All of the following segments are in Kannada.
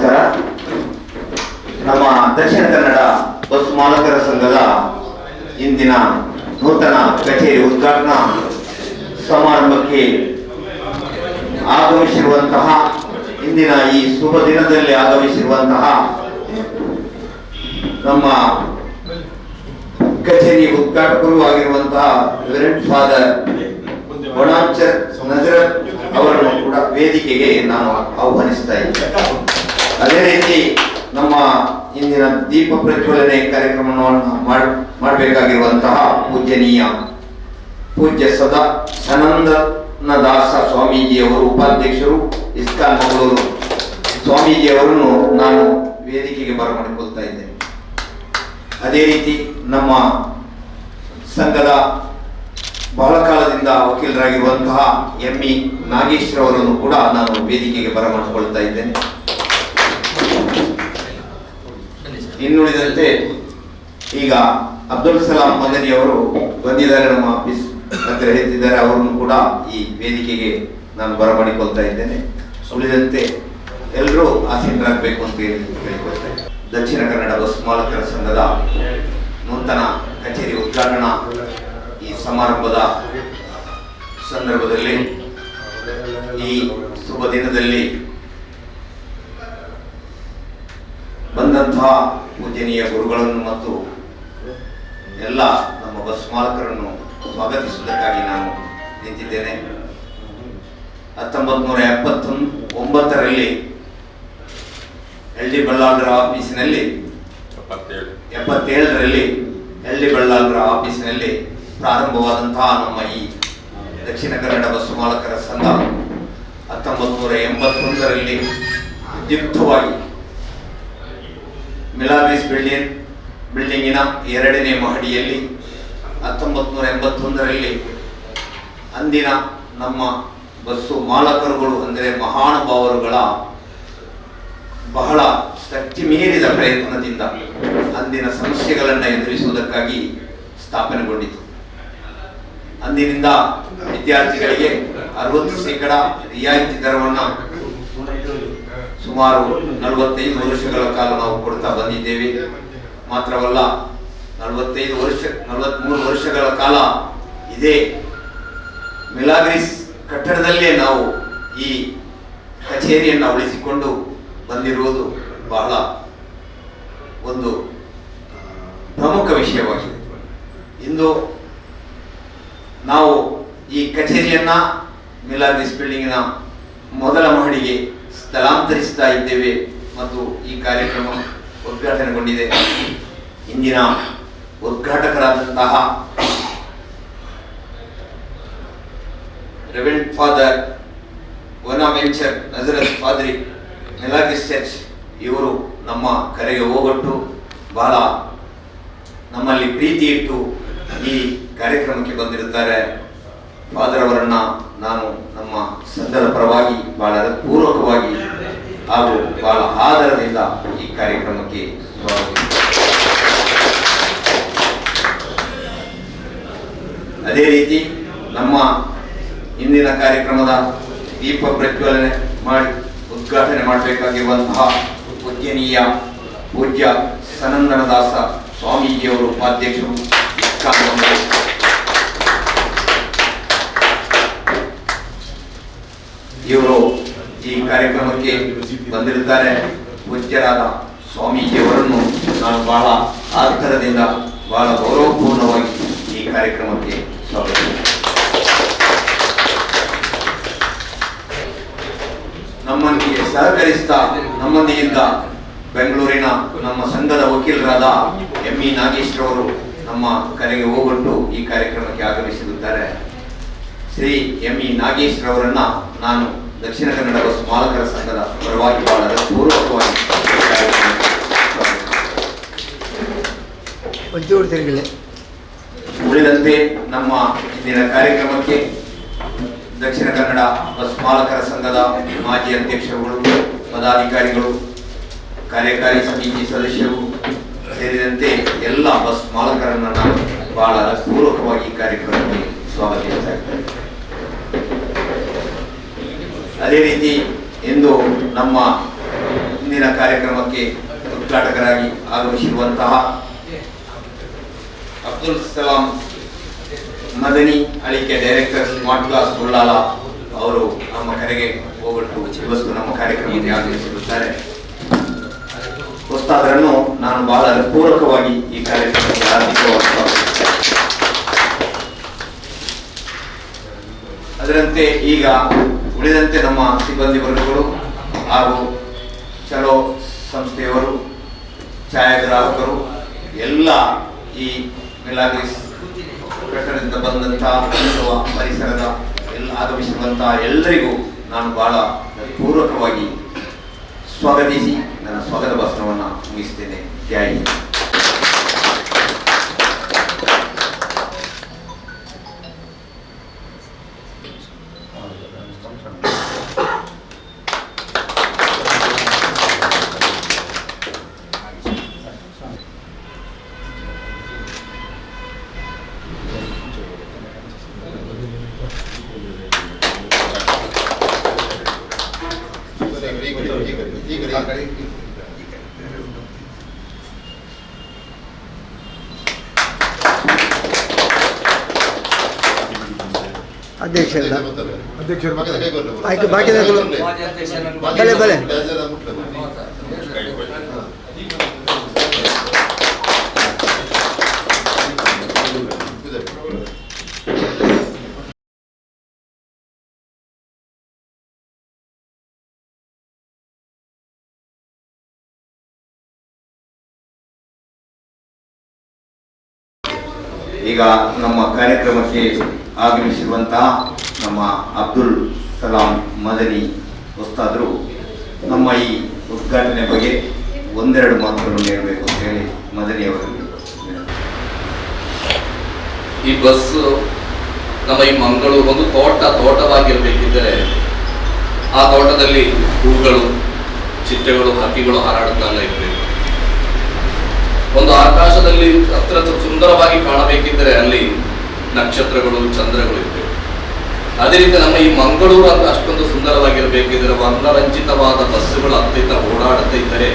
ನಮಸ್ಕಾರ. ನಮ್ಮ ದಕ್ಷಿಣ ಕನ್ನಡ ಬಸ್ ಮಾಲಕರ ಸಂಘದ ಇಂದಿನ ನೂತನ ಕಚೇರಿ ಉದ್ಘಾಟನಾ ಸಮಾರಂಭಕ್ಕೆ ಆಗಮಿಸಿರುವಂತಹ, ಇಂದಿನ ಈ ಶುಭ ದಿನದಲ್ಲಿ ಆಗಮಿಸಿರುವಂತಹ ನಮ್ಮ ಕಚೇರಿ ಉದ್ಘಾಟಕರು ಆಗಿರುವಂತಹ ರೆವರೆಂಡ್ ಫಾದರ್ ಬೊನಾಂಚರ್ ನಜರತ್ ಅವರನ್ನು ಕೂಡ ವೇದಿಕೆಗೆ ನಾನು ಆಹ್ವಾನಿಸ್ತಾ ಇದ್ದೇನೆ. ಅದೇ ರೀತಿ ನಮ್ಮ ಇಂದಿನ ದೀಪ ಪ್ರಜ್ವಲನೆ ಕಾರ್ಯಕ್ರಮವನ್ನು ಮಾಡಬೇಕಾಗಿರುವಂತಹ ಪೂಜ್ಯ ಸದಾ ಸನಂದನದಾಸ ಸ್ವಾಮೀಜಿಯವರು, ಉಪಾಧ್ಯಕ್ಷರು, ಇಸ್ಕಾನ್ ಮಂಗಳೂರು ಸ್ವಾಮೀಜಿಯವರನ್ನು ನಾನು ವೇದಿಕೆಗೆ ಬರಮಾಡಿಕೊಳ್ತಾ ಇದ್ದೇನೆ. ಅದೇ ರೀತಿ ನಮ್ಮ ಸಂಘದ ಬಹಳ ಕಾಲದಿಂದ ವಕೀಲರಾಗಿರುವಂತಹ ಎಂ.ಇ. ನಾಗೇಶ್ ಅವರನ್ನು ಕೂಡ ನಾನು ವೇದಿಕೆಗೆ ಬರಮಾಡಿಕೊಳ್ತಾ ಇದ್ದೇನೆ. ಇನ್ನುಳಿದಂತೆ ಈಗ ಅಬ್ದುಲ್ ಸಲಾಂ ಮದನಿ ಅವರು ಬಂದಿದ್ದಾರೆ, ನಮ್ಮ ಆಫೀಸ್ ಹತ್ತಿರ ಹೇಳ್ತಿದ್ದಾರೆ, ಅವರನ್ನು ಕೂಡ ಈ ವೇದಿಕೆಗೆ ನಾನು ಬರಮಾಡಿಕೊಳ್ತಾ ಇದ್ದೇನೆ. ಉಳಿದಂತೆ ಎಲ್ಲರೂ ಆಸೀನರಾಗಬೇಕು ಅಂತ ಕೇಳಿಕೊಳ್ತೇನೆ. ದಕ್ಷಿಣ ಕನ್ನಡ ಬಸ್ ಮಾಲಕರ ಸಂಘದ ನೂತನ ಕಚೇರಿ ಉದ್ಘಾಟನಾ ಈ ಸಮಾರಂಭದ ಸಂದರ್ಭದಲ್ಲಿ, ಈ ಶುಭ ದಿನದಲ್ಲಿ ಬಂದಂತಹ ಪೂಜನೀಯ ಗುರುಗಳನ್ನು ಮತ್ತು ಎಲ್ಲ ನಮ್ಮ ಬಸ್ ಮಾಲಕರನ್ನು ಸ್ವಾಗತಿಸುವುದಕ್ಕಾಗಿ ನಾನು ನಿಂತಿದ್ದೇನೆ. 1979ರಲ್ಲಿ ಎಲ್.ಡಿ. ಬಳ್ಳಾಲ್ರ ಆಫೀಸಿನಲ್ಲಿ 77ರಲ್ಲಿ ಎಲ್.ಡಿ. ಬಳ್ಳಾಲ್ರ ಆಫೀಸಿನಲ್ಲಿ ಪ್ರಾರಂಭವಾದಂತಹ ನಮ್ಮ ಈ ದಕ್ಷಿಣ ಕನ್ನಡ ಬಸ್ ಮಾಲಕರ ಸಂಘ 1981ರಲ್ಲಿ ವಿದ್ಯುಕ್ತವಾಗಿ ಮಿಲಾಗ್ರಿಸ್ ಬಿಲ್ಡಿಂಗಿನ 2ನೇ ಮಹಡಿಯಲ್ಲಿ 1981ರಲ್ಲಿ ಅಂದಿನ ನಮ್ಮ ಬಸ್ಸು ಮಾಲಕರುಗಳು ಅಂದರೆ ಮಹಾನುಭಾವರುಗಳ ಬಹಳ ಶಕ್ತಿ ಮೀರಿದ ಪ್ರಯತ್ನದಿಂದ ಅಂದಿನ ಸಮಸ್ಯೆಗಳನ್ನು ಎದುರಿಸುವುದಕ್ಕಾಗಿ ಸ್ಥಾಪನೆಗೊಂಡಿತು. ಅಂದಿನಿಂದ ವಿದ್ಯಾರ್ಥಿಗಳಿಗೆ 60% ರಿಯಾಯಿತಿ ದರವನ್ನು ಸುಮಾರು 45 ವರ್ಷಗಳ ಕಾಲ ನಾವು ಕೊಡ್ತಾ ಬಂದಿದ್ದೇವೆ. ಮಾತ್ರವಲ್ಲ, 43 ವರ್ಷಗಳ ಕಾಲ ಇದೇ ಮಿಲಾಗ್ರಿಸ್ ಕಟ್ಟಡದಲ್ಲೇ ನಾವು ಈ ಕಚೇರಿಯನ್ನು ಉಳಿಸಿಕೊಂಡು ಬಂದಿರುವುದು ಬಹಳ ಒಂದು ಪ್ರಮುಖ ವಿಷಯವಾಗಿದೆ. ಇಂದು ನಾವು ಈ ಕಚೇರಿಯನ್ನ ಮಿಲಾಗ್ರಿಸ್ ಬಿಲ್ಡಿಂಗಿನ ಮೊದಲ ಮಹಡಿಗೆ ಸ್ಥಳಾಂತರಿಸ್ತಾ ಇದ್ದೇವೆ ಮತ್ತು ಈ ಕಾರ್ಯಕ್ರಮ ಉದ್ಘಾಟನೆಗೊಂಡಿದೆ. ಇಂದಿನ ಉದ್ಘಾಟಕರಾದಂತಹ ರೆವರೆಂಡ್ ಫಾದರ್ ಬೊನಾವೆಂಚರ್ ನಜರತ್ ಫಾದ್ರಿ, ಮಿಲಾಗ್ರಿಸ್ ಚರ್ಚ್, ಇವರು ನಮ್ಮ ಕರೆಗೆ ಹೋಗೊಟ್ಟು ಬಹಳ ನಮ್ಮಲ್ಲಿ ಪ್ರೀತಿ ಇಟ್ಟು ಈ ಕಾರ್ಯಕ್ರಮಕ್ಕೆ ಬಂದಿರುತ್ತಾರೆ. ಫಾದರ್ ಅವರನ್ನ ನಾನು ನಮ್ಮ ಸಂಘದ ಪರವಾಗಿ ಬಹಳ ಪೂರ್ವಕವಾಗಿ ಹಾಗೂ ಬಹಳ ಆದರದಿಂದ ಈ ಕಾರ್ಯಕ್ರಮಕ್ಕೆ ಅದೇ ರೀತಿ ನಮ್ಮ ಇಂದಿನ ಕಾರ್ಯಕ್ರಮದ ದೀಪ ಪ್ರಜ್ವಲನೆ ಮಾಡಿ ಉದ್ಘಾಟನೆ ಮಾಡಬೇಕಾಗಿರುವಂತಹ ಪೂಜ್ಯ ಸನಂದನದಾಸ ಸ್ವಾಮೀಜಿಯವರು, ಉಪಾಧ್ಯಕ್ಷರು, ಇಸ್ಕಾನ್ ಮಂಗಳೂರು. ಇವರು ಈ ಕಾರ್ಯಕ್ರಮಕ್ಕೆ ಬಂದಿರುತ್ತಾರೆ. ಪೂಜ್ಯರಾದ ಸ್ವಾಮೀಜಿಯವರನ್ನು ನಾನು ಬಹಳ ಆದರದಿಂದ ಬಹಳ ಗೌರವಪೂರ್ಣವಾಗಿ ಈ ಕಾರ್ಯಕ್ರಮಕ್ಕೆ ಸ್ವಾಗತಿಸುತ್ತೇನೆ. ನಮ್ಮೊಂದಿಗೆ ಸಹಕರಿಸ್ತಾ ನಮ್ಮೊಂದಿಗಿಂದ ಬೆಂಗಳೂರಿನ ನಮ್ಮ ಸಂಘದ ವಕೀಲರಾದ ಎಂ.ಇ. ನಾಗೇಶ್ ಅವರು ನಮ್ಮ ಕರೆಗೆ ಹೋಗೊಟ್ಟು ಈ ಕಾರ್ಯಕ್ರಮಕ್ಕೆ ಆಗಮಿಸಿರುತ್ತಾರೆ. ಶ್ರೀ ಎಂ.ಇ. ನಾಗೇಶ್ ಅವರನ್ನ ನಾನು ದಕ್ಷಿಣ ಕನ್ನಡ ಬಸ್ ಮಾಲಕರ ಸಂಘದ ಪರವಾಗಿ ಬಹಳ ಪೂರ್ವಕವಾಗಿ ಉಳಿದಂತೆ ನಮ್ಮ ಇಂದಿನ ಕಾರ್ಯಕ್ರಮಕ್ಕೆ ದಕ್ಷಿಣ ಕನ್ನಡ ಬಸ್ ಮಾಲಕರ ಸಂಘದ ಮಾಜಿ ಅಧ್ಯಕ್ಷರುಗಳು, ಪದಾಧಿಕಾರಿಗಳು, ಕಾರ್ಯಕಾರಿ ಸಮಿತಿ ಸದಸ್ಯರು ಸೇರಿದಂತೆ ಎಲ್ಲ ಬಸ್ ಮಾಲಕರನ್ನು ನಾನು ಬಹಳ ಪೂರ್ವಕವಾಗಿ ಕಾರ್ಯಕ್ರಮಕ್ಕೆ ಸ್ವಾಗತಿಸ್ತಾ ಇದ್ದೇನೆ. ಅದೇ ರೀತಿ ಇಂದು ನಮ್ಮ ಇಂದಿನ ಕಾರ್ಯಕ್ರಮಕ್ಕೆ ಉದ್ಘಾಟಕರಾಗಿ ಆಗಮಿಸಿರುವಂತಹ Abdul Salam Madani Alike director smart class Ullal ಅವರು ನಮ್ಮ ಕರೆಗೆ ಹೋಗ್ಬಿಟ್ಟು ಇವತ್ತು ನಮ್ಮ ಕಾರ್ಯಕ್ರಮಕ್ಕೆ ಆಗಮಿಸಿರುತ್ತಾರೆ. ಉಸ್ತಾದರನ್ನು ನಾನು ಬಹಳ ಪೂರಕವಾಗಿ ಈ ಕಾರ್ಯಕ್ರಮಕ್ಕೆ ಹಾರ್ದಿಕ ಅದರಂತೆ ಈಗ ಉಳಿದಂತೆ ನಮ್ಮ ಸಿಬ್ಬಂದಿ ವರ್ಗಗಳು ಹಾಗೂ ಚಲೋ ಸಂಸ್ಥೆಯವರು, ಛಾಯಾಗ್ರಾಹಕರು ಎಲ್ಲ ಈ ಮಿಲಾಗ್ರಿಸ್ ಕಟ್ಟಡದಿಂದ ಬಂದಂತಹ ಅಥವಾ ಪರಿಸರದ ಎಲ್ಲ ಆಗಮಿಸಿರುವಂತಹ ಎಲ್ಲರಿಗೂ ನಾನು ಬಹಳ ಪೂರ್ವಕವಾಗಿ ಸ್ವಾಗತಿಸಿ ನನ್ನ ಸ್ವಾಗತ ಭಾಷಣವನ್ನು ಮುಗಿಸ್ತೇನೆ. ಜೈ ಹಿಂದ್. ಅಧ್ಯಕ್ಷರು ಆಯ್ತು, ಬಾಕಿದವರು ಬಲೆ ಬಲೆ ಈಗ ನಮ್ಮ ಕಾರ್ಯಕ್ರಮಕ್ಕೆ ಆಗಮಿಸಿರುವಂತಹ ನಮ್ಮ ಅಬ್ದುಲ್ ಸಲಾಂ ಮದನಿ ಉಸ್ತಾದರು ನಮ್ಮ ಈ ಉದ್ಘಾಟನೆ ಬಗ್ಗೆ ಒಂದೆರಡು ಮಾತುಗಳನ್ನು ಹೇಳಬೇಕು ಅಂತ ಹೇಳಿ ಮದನಿ ಅವರಲ್ಲಿ. ಈ ಬಸ್ ನಮ್ಮ ಈ ಮಂಗಳೂರು ಒಂದು ತೋಟವಾಗಿರಬೇಕಿದ್ದರೆ ಆ ತೋಟದಲ್ಲಿ ಹೂಗಳು, ಚಿಟ್ಟೆಗಳು, ಹಕ್ಕಿಗಳು ಹಾರಾಡುತ್ತಾ ಇರಬೇಕು. ಒಂದು ಆಕಾಶದಲ್ಲಿ ಹತ್ರ ಸುಂದರವಾಗಿ ಕಾಣಬೇಕಿದ್ದರೆ ಅಲ್ಲಿ ನಕ್ಷತ್ರಗಳು, ಚಂದ್ರಗಳು ಇರಬೇಕು. ಅದೇ ರೀತಿ ನಮ್ಮ ಈ ಮಂಗಳೂರು ಅಂತ ಅಷ್ಟೊಂದು ಸುಂದರವಾಗಿರಬೇಕಿದ್ರೆ ವರ್ಣರಂಜಿತವಾದ ಬಸ್ಸುಗಳು ಅತ್ತಿತ್ತ ಓಡಾಡುತ್ತಾ ಇದ್ದರೆ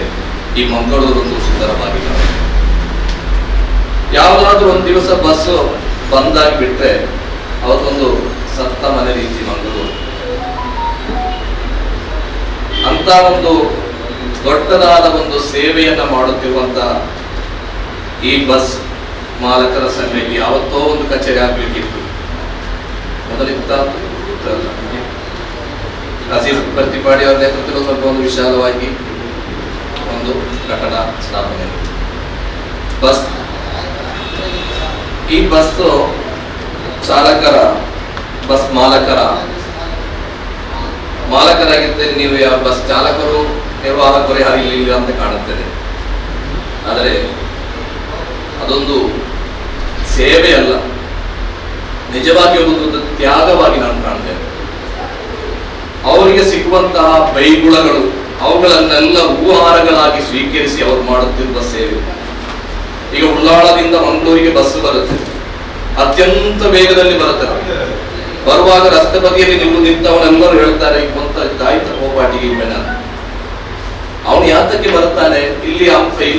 ಈ ಮಂಗಳೂರು ಒಂದು ಸುಂದರವಾಗಿಲ್ಲ. ಯಾವುದಾದ್ರೂ ಒಂದು ದಿವಸ ಬಸ್ ಬಂದಾಗಿ ಬಿಟ್ರೆ ಅವತ್ತೊಂದು ಸತ್ತ ಮನೆ ರೀತಿ ಮಂಗಳೂರು. ಅಂತ ಒಂದು ದೊಡ್ಡದಾದ ಒಂದು ಸೇವೆಯನ್ನ ಮಾಡುತ್ತಿರುವಂತ ಈ ಬಸ್ ಮಾಲಕರ ಸಂಘಕ್ಕೆ ಯಾವತ್ತೋ ಒಂದು ಕಚೇರಿ ಆಗ್ಬೇಕಿತ್ತು. ಮೊದಲಿತ್ತ ಅಜೀಜ್ ಪ್ರತಿಪಾಡಿ ಅವರ ನೇತೃತ್ವದಲ್ಲಿ ಸ್ವಲ್ಪ ಒಂದು ವಿಶಾಲವಾಗಿ ಒಂದು ಕಟ್ಟಡ ಸ್ಥಾಪನೆ. ಬಸ್ ಈ ಬಸ್ ಚಾಲಕರ, ಬಸ್ ಮಾಲಕರಾಗಿದ್ದರೆ ನೀವು ಯಾವ ಬಸ್ ಚಾಲಕರು, ನಿರ್ವಾಹಕರು ಯಾರು ಇಲ್ಲ ಅಂತ ಕಾಣುತ್ತದೆ. ಆದರೆ ಅದೊಂದು ಸೇವೆ ಅಲ್ಲ, ನಿಜವಾಗಿ ಒಂದು ತ್ಯಾಗವಾಗಿ ನಾನು ಕಾಣ್ತೇನೆ. ಅವರಿಗೆ ಸಿಗುವಂತಹ ಬೈಗುಳಗಳು ಅವುಗಳನ್ನೆಲ್ಲ ಹೂಹಾರಗಳಾಗಿ ಸ್ವೀಕರಿಸಿ ಅವರು ಮಾಡುತ್ತಿರುವ ಸೇವೆ. ಈಗ ಉಳ್ಳಾಳದಿಂದ ಮಂಗಳೂರಿಗೆ ಬಸ್ ಬರುತ್ತೆ, ಅತ್ಯಂತ ವೇಗದಲ್ಲಿ ಬರುತ್ತೆ. ಬರುವಾಗ ರಸ್ತೆ ಬದಿಯಲ್ಲಿ ನೀವು ನಿಂತವನೆಲ್ಲರೂ ಹೇಳ್ತಾರೆ ದಾಯಿತ ಹೋಪಾಟಿಗೆ ಇವೆನ ಅವನು ಯಾತಕ್ಕೆ ಬರ್ತಾನೆ, ಇಲ್ಲಿ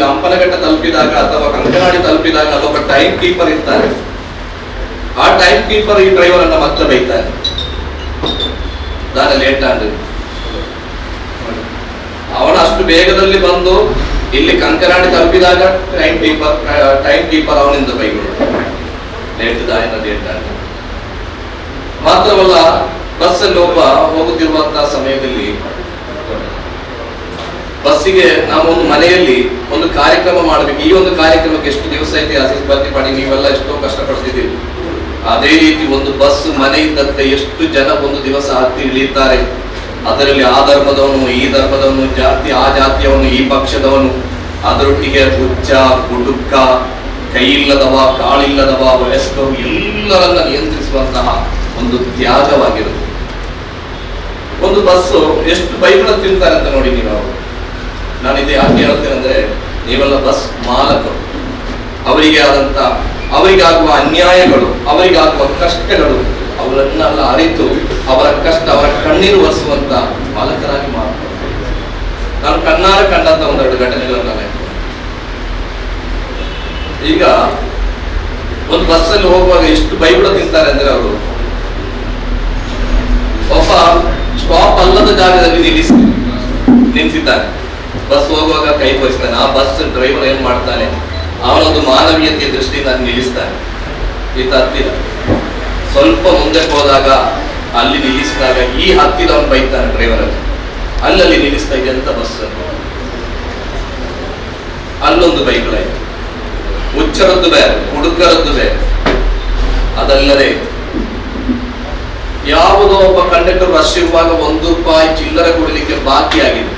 ಹಂಪನಘಟ್ಟ ತಲುಪಿದಾಗ ಅಥವಾ ಕಂಕನಾಡಿ ತಲುಪಿದಾಗ ಅಲ್ಲೊಬ್ಬ ಟೈಮ್ ಕೀಪರ್ ಇರ್ತಾನೆ. ಆ ಟೈಮ್ ಕೀಪರ್ ಈ ಡ್ರೈವರ್ ಅನ್ನ ಮತ್ತೆ ಬೈತಾನೆ, ನಾನು ಲೇಟ್ ಆದ್ರೆ. ಅವನು ಅಷ್ಟು ವೇಗದಲ್ಲಿ ಬಂದು ಇಲ್ಲಿ ಕಂಕನಾಡಿ ತಲುಪಿದಾಗ ಟೈಮ್ ಕೀಪರ್ ಅವನಿಂದ ಬೈಗಳು ಲೇಟ್ ಆಗ. ಮಾತ್ರವಲ್ಲ, ಬಸ್ಸಲ್ಲಿ ಒಬ್ಬ ಹೋಗುತ್ತಿರುವಂತಹ ಸಮಯದಲ್ಲಿ ಬಸ್ಸಿಗೆ ನಾವು ಒಂದು ಮನೆಯಲ್ಲಿ ಒಂದು ಕಾರ್ಯಕ್ರಮ ಮಾಡಬೇಕು. ಈ ಒಂದು ಕಾರ್ಯಕ್ರಮಕ್ಕೆ ಎಷ್ಟು ದಿವಸ ಐತಿ ಆಸೀಸ್ ಪ್ರತಿಪಾಡಿ ನೀವೆಲ್ಲ ಎಷ್ಟೋ ಕಷ್ಟಪಡ್ತಿದ್ದೀವಿ. ಅದೇ ರೀತಿ ಒಂದು ಬಸ್ ಮನೆ ಇದ್ದಂತೆ ಎಷ್ಟು ಜನ ಒಂದು ದಿವಸ ಹತ್ತಿ ಇಳಿತಾರೆ. ಅದರಲ್ಲಿ ಆ ಧರ್ಮದವನು, ಈ ಧರ್ಮದವನು, ಜಾತಿ ಆ ಜಾತಿಯವನು, ಈ ಪಕ್ಷದವನು, ಅದರೊಟ್ಟಿಗೆ ಹುಚ್ಚ, ಗುಡುಕ್ಕ, ಕೈ ಇಲ್ಲದವ, ಕಾಳಿಲ್ಲದವ, ವಯಸ್ಕರು ಎಲ್ಲರನ್ನ ನಿಯಂತ್ರಿಸುವಂತಹ ಒಂದು ತ್ಯಾಗವಾಗಿರುತ್ತೆ. ಒಂದು ಬಸ್ಸು ಎಷ್ಟು ಬೈಬಳ ತಿಂತಾರೆ ಅಂತ ನೋಡಿ ನೀವು. ನಾನು ಇದು ಯಾಕೆ ಹೇಳ್ತೇನೆ ಅಂದ್ರೆ, ನೀವೆಲ್ಲ ಬಸ್ ಮಾಲಕರು, ಅವರಿಗಾಗುವ ಅನ್ಯಾಯಗಳು, ಅವರಿಗಾಗುವ ಕಷ್ಟಗಳು, ಅವರನ್ನೆಲ್ಲ ಅರಿತು ಅವರ ಕಷ್ಟ, ಅವರ ಕಣ್ಣೀರು ಒರೆಸುವಂತ ಮಾಲಕರಾಗಿ ಮಾಡ್ತಾರೆ. ನಾನು ಕಣ್ಣಾರ ಕಂಡಂತ ಒಂದೆರಡು ಘಟನೆಗಳನ್ನ ಈಗ ಒಂದು ಬಸ್ಸಲ್ಲಿ ಹೋಗುವಾಗ ಎಷ್ಟು ಬೈಬಿಡ ತಿಂತಾರೆ ಅಂದ್ರೆ ಅವರು ಒಬ್ಬ ಸ್ಟಾಪ್ ಅಲ್ಲದ ಜಾಗದಲ್ಲಿ ನಿಲ್ಲಿಸಿದ್ದಾನೆ. ಬಸ್ ಹೋಗುವಾಗ ಕೈ ತೋರಿಸ್ತಾನೆ. ಆ ಬಸ್ ಡ್ರೈವರ್ ಏನ್ ಮಾಡ್ತಾನೆ, ಅವನೊಂದು ಮಾನವೀಯತೆಯ ದೃಷ್ಟಿಯಿಂದ ನಿಲ್ಲಿಸ್ತಾನೆ. ಈತ ಹತ್ತಿದ, ಸ್ವಲ್ಪ ಮುಂದೆ ಹೋದಾಗ ಅಲ್ಲಿ ನಿಲ್ಲಿಸಿದಾಗ ಈ ಹತ್ತಿದವನು ಬೈತಾನೆ ಡ್ರೈವರ್ ಅಲ್ಲಿ ನಿಲ್ಲಿಸ್ತಾ ಇದೆ ಅಂತ ಬಸ್. ಅಲ್ಲೊಂದು ಬೈಗಳಾಯ್ತು. ಹುಚ್ಚರದ್ದು ಬೇರೆ, ಹುಡುಗರದ್ದು ಬೇರೆ. ಅದಲ್ಲದೆ ಯಾವುದೋ ಒಬ್ಬ ಕಂಡಕ್ಟರ್ ರಶ್ ಇರುವಾಗ ₹1 ಚಿಲ್ಲರೆ ಕೊಡಲಿಕ್ಕೆ ಬಾಕಿ ಆಗಿದೆ,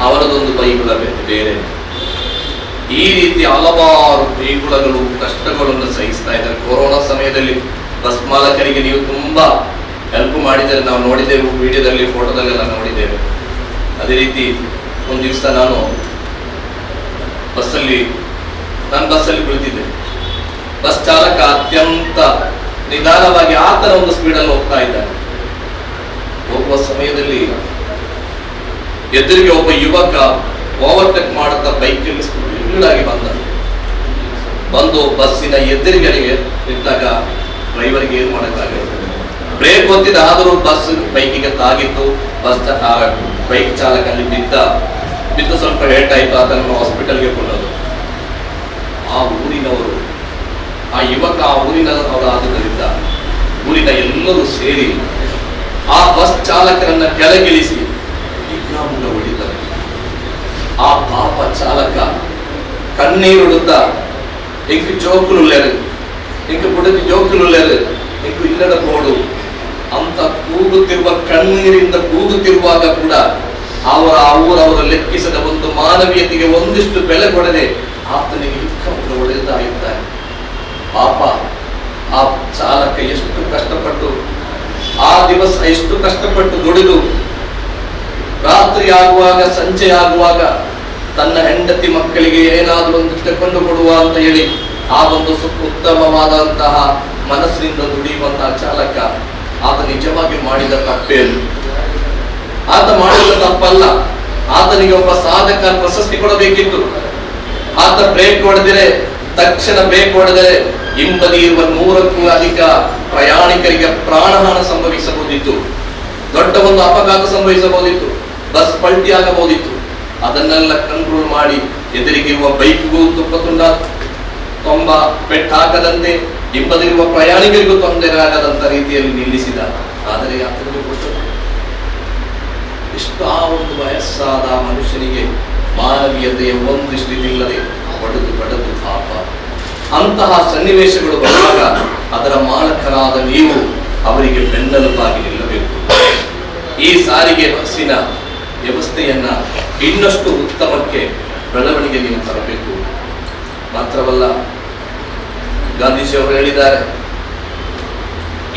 ಅವರದೊಂದು ಬೈಗುಳ ಬೇರೆ. ಈ ರೀತಿ ಹಲವಾರು ಬೈಗುಳಗಳು, ಕಷ್ಟಗಳನ್ನು ಸಹಿಸ್ತಾ ಇದ್ದಾರೆ. ಕೊರೋನಾ ಸಮಯದಲ್ಲಿ ಬಸ್ ಮಾಲಕರಿಗೆ ನೀವು ತುಂಬಾ ಹೆಲ್ಪ್ ಮಾಡಿದರೆ ನಾವು ನೋಡಿದ್ದೇವೆ, ವಿಡಿಯೋದಲ್ಲಿ ಫೋಟೋದಲ್ಲೆಲ್ಲ ನೋಡಿದ್ದೇವೆ. ಅದೇ ರೀತಿ ಒಂದು ದಿವಸ ನಾನು ಬಸ್ಸಲ್ಲಿ ಕುಳಿತಿದ್ದೆ. ಬಸ್ ಚಾಲಕ ಅತ್ಯಂತ ನಿಧಾನವಾಗಿ ಆತನ ಒಂದು ಸ್ಪೀಡಲ್ಲಿ ಹೋಗ್ತಾ ಇದ್ದಾನೆ. ಹೋಗುವ ಸಮಯದಲ್ಲಿ ಎದುರಿಗೆ ಒಬ್ಬ ಯುವಕ ಓವರ್ಟೇಕ್ ಮಾಡುತ್ತಾ ಬೈಕಲ್ಲಿ ಸ್ಪೀಡಾಗಿ ಬಂದು ಬಸ್ಸಿನ ಎದುರುಗಡೆಗೆ ನಿಂತಾಗ ಡ್ರೈವರ್ಗೆ ಏನ್ ಮಾಡಕ್ಕಾಗಲ್ಲ. ಬ್ರೇಕ್ ಒತ್ತಿದ, ಆದರೂ ಬಸ್ ಬೈಕಿಗೆ ತಾಗಿತ್ತು. ಬೈಕ್ ಚಾಲಕ ಅಲ್ಲಿ ಬಿದ್ದು ಸ್ವಲ್ಪ ಹೇಟ್ ಆಯ್ತು. ಆತನನ್ನು ಹಾಸ್ಪಿಟಲ್ಗೆ ಕೊಂಡೋದು. ಆ ಊರಿನವರು, ಆ ಯುವಕ ಆ ಊರಿನವರಾದ್ದರಿಂದ ಊರಿನ ಎಲ್ಲರೂ ಸೇರಿ ಆ ಬಸ್ ಚಾಲಕರನ್ನ ಕೆಳಗಿಳಿಸಿ ಇಗ್ನಾಮುಗ ಹೊಡಿತಾರೆ. ಆ ಪಾಪ ಚಾಲಕ ಕಣ್ಣೀರುಡುತ್ತಾ ಇಂಕು ಜೋಕುಲುಲ್ಲೇರು, ಇಂಕು ಬುಡಕ್ಕೆ ಜೋಕುಲುಲ್ಲೇರು, ಇಂಕು ಇಲ್ಲದ ಬೋಡು ಅಂತ ಕೂಗುತ್ತಿರುವ, ಕಣ್ಣೀರಿಂದ ಕೂಗುತ್ತಿರುವಾಗ ಕೂಡ ಅವರ ಲೆಕ್ಕಿಸದ ಒಂದು ಮಾನವೀಯತೆಗೆ ಒಂದಿಷ್ಟು ಬೆಲೆ ಕೊಡದೆ ಆತನಿಗೆ ಇಕ್ಕಮುಗ ಹೊಡೆಯುತ್ತಾ ಇದ್ದಾರೆ. ಪಾಪ ಆ ಚಾಲಕ ಎಷ್ಟು ಕಷ್ಟಪಟ್ಟು ಆ ದಿವಸ ಎಷ್ಟು ಕಷ್ಟಪಟ್ಟು ದುಡಿದು ರಾತ್ರಿ ಆಗುವಾಗ, ಸಂಜೆ ಆಗುವಾಗ ತನ್ನ ಹೆಂಡತಿ ಮಕ್ಕಳಿಗೆ ಏನಾದರೂ ಒಂದು ತಕೊಂಡು ಕೊಡುವ ಅಂತ ಹೇಳಿ ಆ ಒಂದು ಉತ್ತಮವಾದಂತಹ ಮನಸ್ಸಿನಿಂದ ದುಡಿಯುವಂತಹ ಚಾಲಕ ಆತ ನಿಜವಾಗಿ ಮಾಡಿದ ತಪ್ಪೇನು? ಆತ ಮಾಡಿದ ತಪ್ಪಲ್ಲ. ಆತನಿಗೆ ಒಬ್ಬ ಸಾಧಕ ಪ್ರಶಸ್ತಿ ಕೊಡಬೇಕಿತ್ತು. ಆತ ಬ್ರೇಕ್ ಹೊಡೆದರೆ, ತಕ್ಷಣ ಬ್ರೇಕ್ ಹೊಡೆದರೆ ಹಿಂಬದಿ ಇರುವ 100ಕ್ಕೂ ಅಧಿಕ ಪ್ರಯಾಣಿಕರಿಗೆ ಪ್ರಾಣಹಾನಿ ಸಂಭವಿಸಬಹುದಿತ್ತು. ದೊಡ್ಡ ಒಂದು ಅಪಘಾತ ಸಂಭವಿಸಬಹುದಿತ್ತು. ಬಸ್ ಪಲ್ಟಿ ಆಗಬಹುದಿತ್ತು. ಅದನ್ನೆಲ್ಲ ಕಂಟ್ರೋಲ್ ಮಾಡಿ ಎದುರಿಗಿರುವ ಬೈಕ್ಗೂ ತುಂಬ ಪೆಟ್ಟು ಹಾಕದಂತೆ, ಹಿಂಬದಿರುವ ಪ್ರಯಾಣಿಕರಿಗೂ ತೊಂದರೆ ಆಗದಂತ ರೀತಿಯಲ್ಲಿ ನಿಲ್ಲಿಸಿದ. ಆದರೆ ಆತನಿಗೆ ಗೊತ್ತು, ಇಷ್ಟು ಆ ಒಂದು ವಯಸ್ಸಾದ ಮನುಷ್ಯನಿಗೆ ಮಾನವೀಯತೆಯ ಒಂದಿಷ್ಟಿಲ್ಲದೆ ಬಡದು ಪಾಪ. ಅಂತಹ ಸನ್ನಿವೇಶಗಳು ಬಂದಾಗ ಅದರ ಮಾಲಕರಾದ ನೀವು ಅವರಿಗೆ ಬೆನ್ನೆಲುಬಾಗಿ ನಿಲ್ಲಬೇಕು. ಈ ಸಾರಿಗೆ ಬಸ್ಸಿನ ವ್ಯವಸ್ಥೆಯನ್ನ ಇನ್ನಷ್ಟು ಉತ್ತಮಕ್ಕೆ ಬೆಳವಣಿಗೆ ನೀವು ತರಬೇಕು. ಮಾತ್ರವಲ್ಲ, ಗಾಂಧೀಜಿಯವರು ಹೇಳಿದ್ದಾರೆ,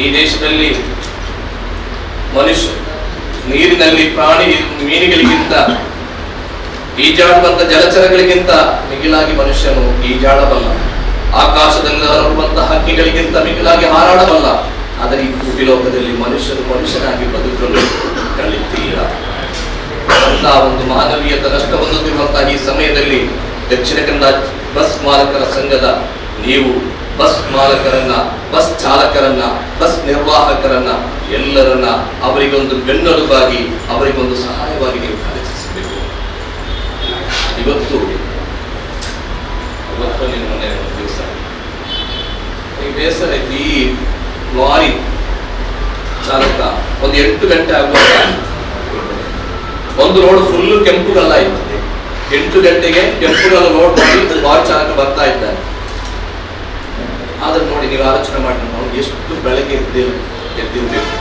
ಈ ದೇಶದಲ್ಲಿ ಮನುಷ್ಯ ನೀರಿನಲ್ಲಿ ಮೀನುಗಳಿಗಿಂತ ಈಜಾಡುವಂತ ಜಲಚರಗಳಿಗಿಂತ ಮಿಗಿಲಾಗಿ ಮನುಷ್ಯನು ಈಜಾಡಬಲ್ಲ. ಆಕಾಶದಲ್ಲಿ ಹರಡುವಂತಹ ಹಕ್ಕಿಗಳಿಗಿಂತ ಮಿಗಿಲಾಗಿ ಹಾರಾಡಬಲ್ಲ. ಆದರೆ ಈ ಭೂಮಿಲೋಕದಲ್ಲಿ ಮನುಷ್ಯನಾಗಿ ಬದುಕಲು ಕಲಿತಿಲ್ಲ. ಅಂತ ಒಂದು ಮಾನವೀಯತೆ ನಷ್ಟ ಹೊಂದುತ್ತಿರುವಂತಹ ಈ ಸಮಯದಲ್ಲಿ ದಕ್ಷಿಣ ಕನ್ನಡ ಬಸ್ ಮಾಲಕರ ಸಂಘದ ನೀವು ಬಸ್ ಮಾಲಕರನ್ನ, ಬಸ್ ಚಾಲಕರನ್ನ, ಬಸ್ ನಿರ್ವಾಹಕರನ್ನ ಎಲ್ಲರನ್ನ ಅವರಿಗೊಂದು ಬೆನ್ನೆಲುಬಾಗಿ, ಅವರಿಗೊಂದು ಸಹಾಯವಾಗಿ ನೀವು ಕಾರ್ಯನಿರ್ವಹಿಸಬೇಕು. ಇವತ್ತು ನಿಮ್ಮ ಮನೆ ದಿವಸ ಈ ಬೇಸರ ಐತಿ. ಈ ಲಾರಿ ಚಾಲಕ ಒಂದು 8 ಗಂಟೆ ಆಗುವಾಗ ಒಂದು ರೋಡ್ ಫುಲ್ ಕೆಂಪುಗಲ್ಲ ಇತ್ತು. 8 ಗಂಟೆಗೆ ಕೆಂಪುಗಲ್ಲ ರೋಡ್ ಮಾಡಿ ಲಾರಿ ಚಾಲಕ ಬರ್ತಾ ಇದ್ದಾರೆ. ಆದ್ರೆ ನೋಡಿ, ನೀವು ಆಲೋಚನೆ ಮಾಡಿ, ನಾವು ಎಷ್ಟು ಬೆಳಗ್ಗೆ ಎದ್ದಿರ್ಬೇಕು.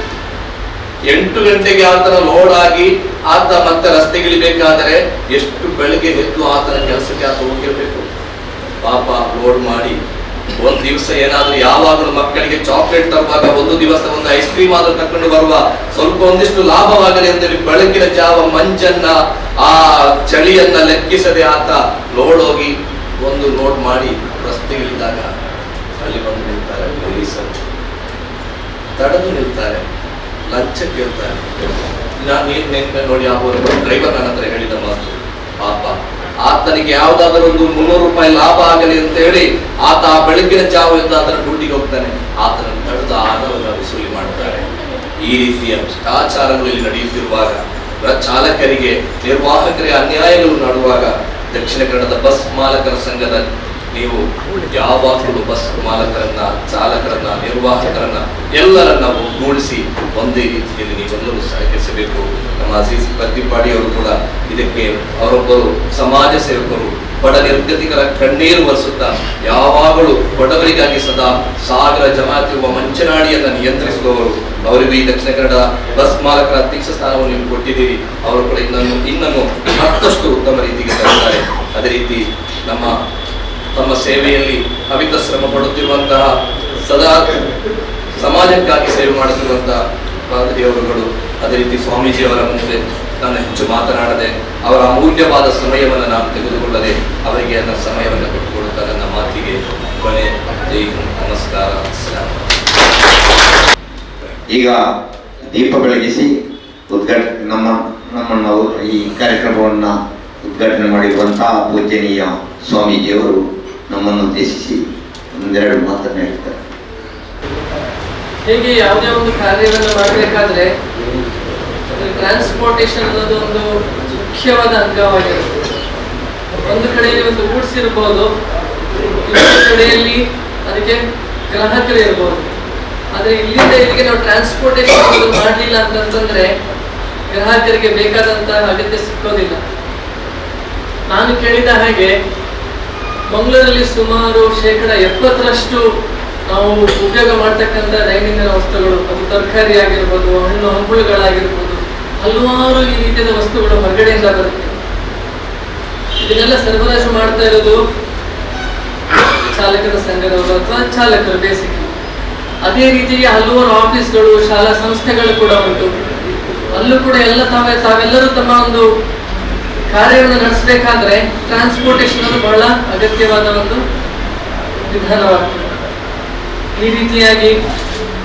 8 ಗಂಟೆಗೆ ಆತನ ಲೋಡ್ ಆಗಿ ಆತ ಮತ್ತೆ ರಸ್ತೆಗಿಳಿಬೇಕಾದರೆ ಎಷ್ಟು ಬೆಳಗ್ಗೆ ಎದ್ದು ಆತನ ಕೆಲಸಕ್ಕೆ ಆತ ಹೋಗಿರ್ಬೇಕು. ಪಾಪ ಲೋಡ್ ಮಾಡಿ ಒಂದ್ ದಿವಸ ಏನಾದ್ರೂ ಯಾವಾಗಲೂ ಮಕ್ಕಳಿಗೆ ಚಾಕ್ಲೇಟ್ ತರುವಾಗ, ಒಂದು ದಿವಸ ಒಂದು ಐಸ್ ಕ್ರೀಮ್ ಆದ್ರೂ ತಕೊಂಡು ಬರುವ, ಸ್ವಲ್ಪ ಒಂದಿಷ್ಟು ಲಾಭವಾಗಲಿ ಅಂತೇಳಿ ಬೆಳಗಿನ ಜಾವ ಮಂಜನ್ನ, ಆ ಚಳಿಯನ್ನ ಲೆಕ್ಕಿಸದೆ ಆತ ಲೋಡ್ ಹೋಗಿ ಒಂದು ಲೋಡ್ ಮಾಡಿ ರಸ್ತೆಗಿಳಿದಾಗ ಅಲ್ಲಿ ಬಂದು ನಿಲ್ತಾರೆ ಪೊಲೀಸರು, ತಡೆದು ನಿಲ್ತಾರೆ, ಲಂಚ ಕೇಳ್ತಾರೆ. ನೋಡಿ, ಆ ಡ್ರೈವರ್ ನನ್ನ ಹತ್ರ ಹೇಳಿದ ಮಾತು, ಪಾಪ ಆತನಿಗೆ ಯಾವ್ದಾದ್ರು ಒಂದು 300 ರೂಪಾಯಿ ಲಾಭ ಆಗಲಿ ಅಂತ ಹೇಳಿ ಆತ ಆ ಬೆಳಗ್ಗಿನ ಜಾವ ಎದ್ದು ಆತನ ಡ್ಯೂಟಿಗೆ ಹೋಗ್ತಾನೆ, ಆತನನ್ನು ತಡೆದು ಹಣವನ್ನು ವಸೂಲಿ ಮಾಡ್ತಾರೆ. ಈ ರೀತಿಯ ಭ್ರಷ್ಟಾಚಾರಗಳು ಇಲ್ಲಿ ನಡೆಯುತ್ತಿರುವಾಗ, ಚಾಲಕರಿಗೆ ನಿರ್ವಾಹಕರಿಗೆ ಅನ್ಯಾಯಗಳು ನಡುವಾಗ ದಕ್ಷಿಣ ಕನ್ನಡದ ಬಸ್ ಮಾಲಕರ ಸಂಘದ ನೀವು ಯಾವಾಗಲೂ ಬಸ್ ಮಾಲಕರನ್ನ, ಚಾಲಕರನ್ನ, ನಿರ್ವಾಹಕರನ್ನ ಎಲ್ಲರನ್ನ ಒಗ್ಗೂಡಿಸಿ ಒಂದೇ ರೀತಿಯಲ್ಲಿ ನೀವೆಲ್ಲರೂ ಸಹಕರಿಸಬೇಕು. ನಮ್ಮ ಅಜೀಜ್ ಪ್ರತಿಪಾಡಿ ಅವರು ಕೂಡ ಇದಕ್ಕೆ ಅವರೊಬ್ಬರು ಸಮಾಜ ಸೇವಕರು, ಬಡ ನಿರ್ಗತಿಕರ ಕಣ್ಣೀರು ಒರೆಸುತ್ತಾ ಯಾವಾಗಲೂ ಬಡವರಿಗಾಗಿ ಸದಾ ಸಾಗರ ಜಮಾತಿರುವ ಮಂಚನಾಡಿಯನ್ನು ನಿಯಂತ್ರಿಸುವವರು. ಅವರಿಗೂ ಈ ದಕ್ಷಿಣ ಕನ್ನಡ ಬಸ್ ಮಾಲಕರ ಅಧ್ಯಕ್ಷ ಸ್ಥಾನವನ್ನು ನೀವು ಕೊಟ್ಟಿದ್ದೀರಿ. ಅವರು ಕೂಡ ಇನ್ನನ್ನು ಮತ್ತಷ್ಟು ಉತ್ತಮ ರೀತಿಗೆ ತರುತ್ತಾರೆ. ಅದೇ ರೀತಿ ತಮ್ಮ ಸೇವೆಯಲ್ಲಿ ಅವಿತ ಶ್ರಮ ಪಡುತ್ತಿರುವಂತಹ, ಸದಾ ಸಮಾಜಕ್ಕಾಗಿ ಸೇವೆ ಮಾಡುತ್ತಿರುವಂತಹ ಪಾದರಿಯವರುಗಳು, ಅದೇ ರೀತಿ ಸ್ವಾಮೀಜಿಯವರ ಮುಂದೆ ನಾನು ಹೆಚ್ಚು ಮಾತನಾಡದೆ, ಅವರ ಅಮೂಲ್ಯವಾದ ಸಮಯವನ್ನು ನಾನು ತೆಗೆದುಕೊಳ್ಳದೆ ಅವರಿಗೆ ನನ್ನ ಸಮಯವನ್ನು ಕೊಟ್ಟುಕೊಳ್ಳುತ್ತಾ ನನ್ನ ಮಾತಿಗೆ ಕೊನೆ. ಜೈ ಹಿಂದ್, ನಮಸ್ಕಾರ. ಈಗ ದೀಪ ಬೆಳಗಿಸಿ ನಮ್ಮನ್ನು ಈ ಕಾರ್ಯಕ್ರಮವನ್ನು ಉದ್ಘಾಟನೆ ಮಾಡಿರುವಂತಹ ಪೂಜನೀಯ ಸ್ವಾಮೀಜಿಯವರು ನಮ್ಮನ್ನು ಉದ್ದೇಶಿಸಿ ಒಂದೆರಡು ಮಾತನ್ನು ಹೇಳ್ತಾರೆ. ಹೇಗೆ ಯಾವುದೇ ಒಂದು ಕಾರ್ಯವನ್ನು ಮಾಡಬೇಕಾದ್ರೆ ಟ್ರಾನ್ಸ್ಪೋರ್ಟೇಷನ್ ಅನ್ನೋದು ಒಂದು ಮುಖ್ಯವಾದ ಅಂಗವಾಗಿರುತ್ತೆ. ಒಂದು ಕಡೆಯಲ್ಲಿ ಒಂದು ಗೂಡ್ಸ್ ಇರ್ಬೋದು, ಇನ್ನೊಂದು ಕಡೆಯಲ್ಲಿ ಅದಕ್ಕೆ ಗ್ರಾಹಕರು ಇರ್ಬೋದು. ಆದರೆ ಇಲ್ಲಿಂದ ಇಲ್ಲಿಗೆ ನಾವು ಟ್ರಾನ್ಸ್ಪೋರ್ಟೇಷನ್ ಮಾಡಲಿಲ್ಲ ಅಂತಂದ್ರೆ ಗ್ರಾಹಕರಿಗೆ ಬೇಕಾದಂತಹ ಅಗತ್ಯ ಸಿಕ್ಕೋದಿಲ್ಲ. ನಾನು ಕೇಳಿದ ಹಾಗೆ ಮಂಗಳೂರಲ್ಲಿ ಸುಮಾರು 70% ನಾವು ಉಪಯೋಗ ಮಾಡ್ತಕ್ಕಂಥ ದೈನಂದಿನ ವಸ್ತುಗಳು, ಅದು ತರಕಾರಿ ಆಗಿರ್ಬೋದು, ಹಣ್ಣು ಹಂಪಲುಗಳಾಗಿರ್ಬೋದು, ಹಲವಾರು ಈ ರೀತಿಯ ವಸ್ತುಗಳು ಹೊರಗಡೆಯಿಂದ ಬರುತ್ತೆ. ಇದನ್ನೆಲ್ಲ ಸರಬರಾಜು ಮಾಡ್ತಾ ಇರೋದು ಚಾಲಕರ ಸಂಘದವರು ಅಥವಾ ಚಾಲಕರು ಬೇಸಿಕ್. ಅದೇ ರೀತಿಯಾಗಿ ಹಲವಾರು ಆಫೀಸ್ಗಳು, ಶಾಲಾ ಸಂಸ್ಥೆಗಳು ಕೂಡ ಉಂಟು. ಅಲ್ಲೂ ಕೂಡ ತಾವೆಲ್ಲರೂ ತಮ್ಮ ಒಂದು ಕಾರ್ಯವನ್ನು ನಡೆಸಬೇಕಾದ್ರೆ ಟ್ರಾನ್ಸ್ಪೋರ್ಟೇಷನ್ ಅದು ಬಹಳ ಅಗತ್ಯವಾದ ಒಂದು ವಿಧಾನವಾಗ್ತದೆ. ಈ ರೀತಿಯಾಗಿ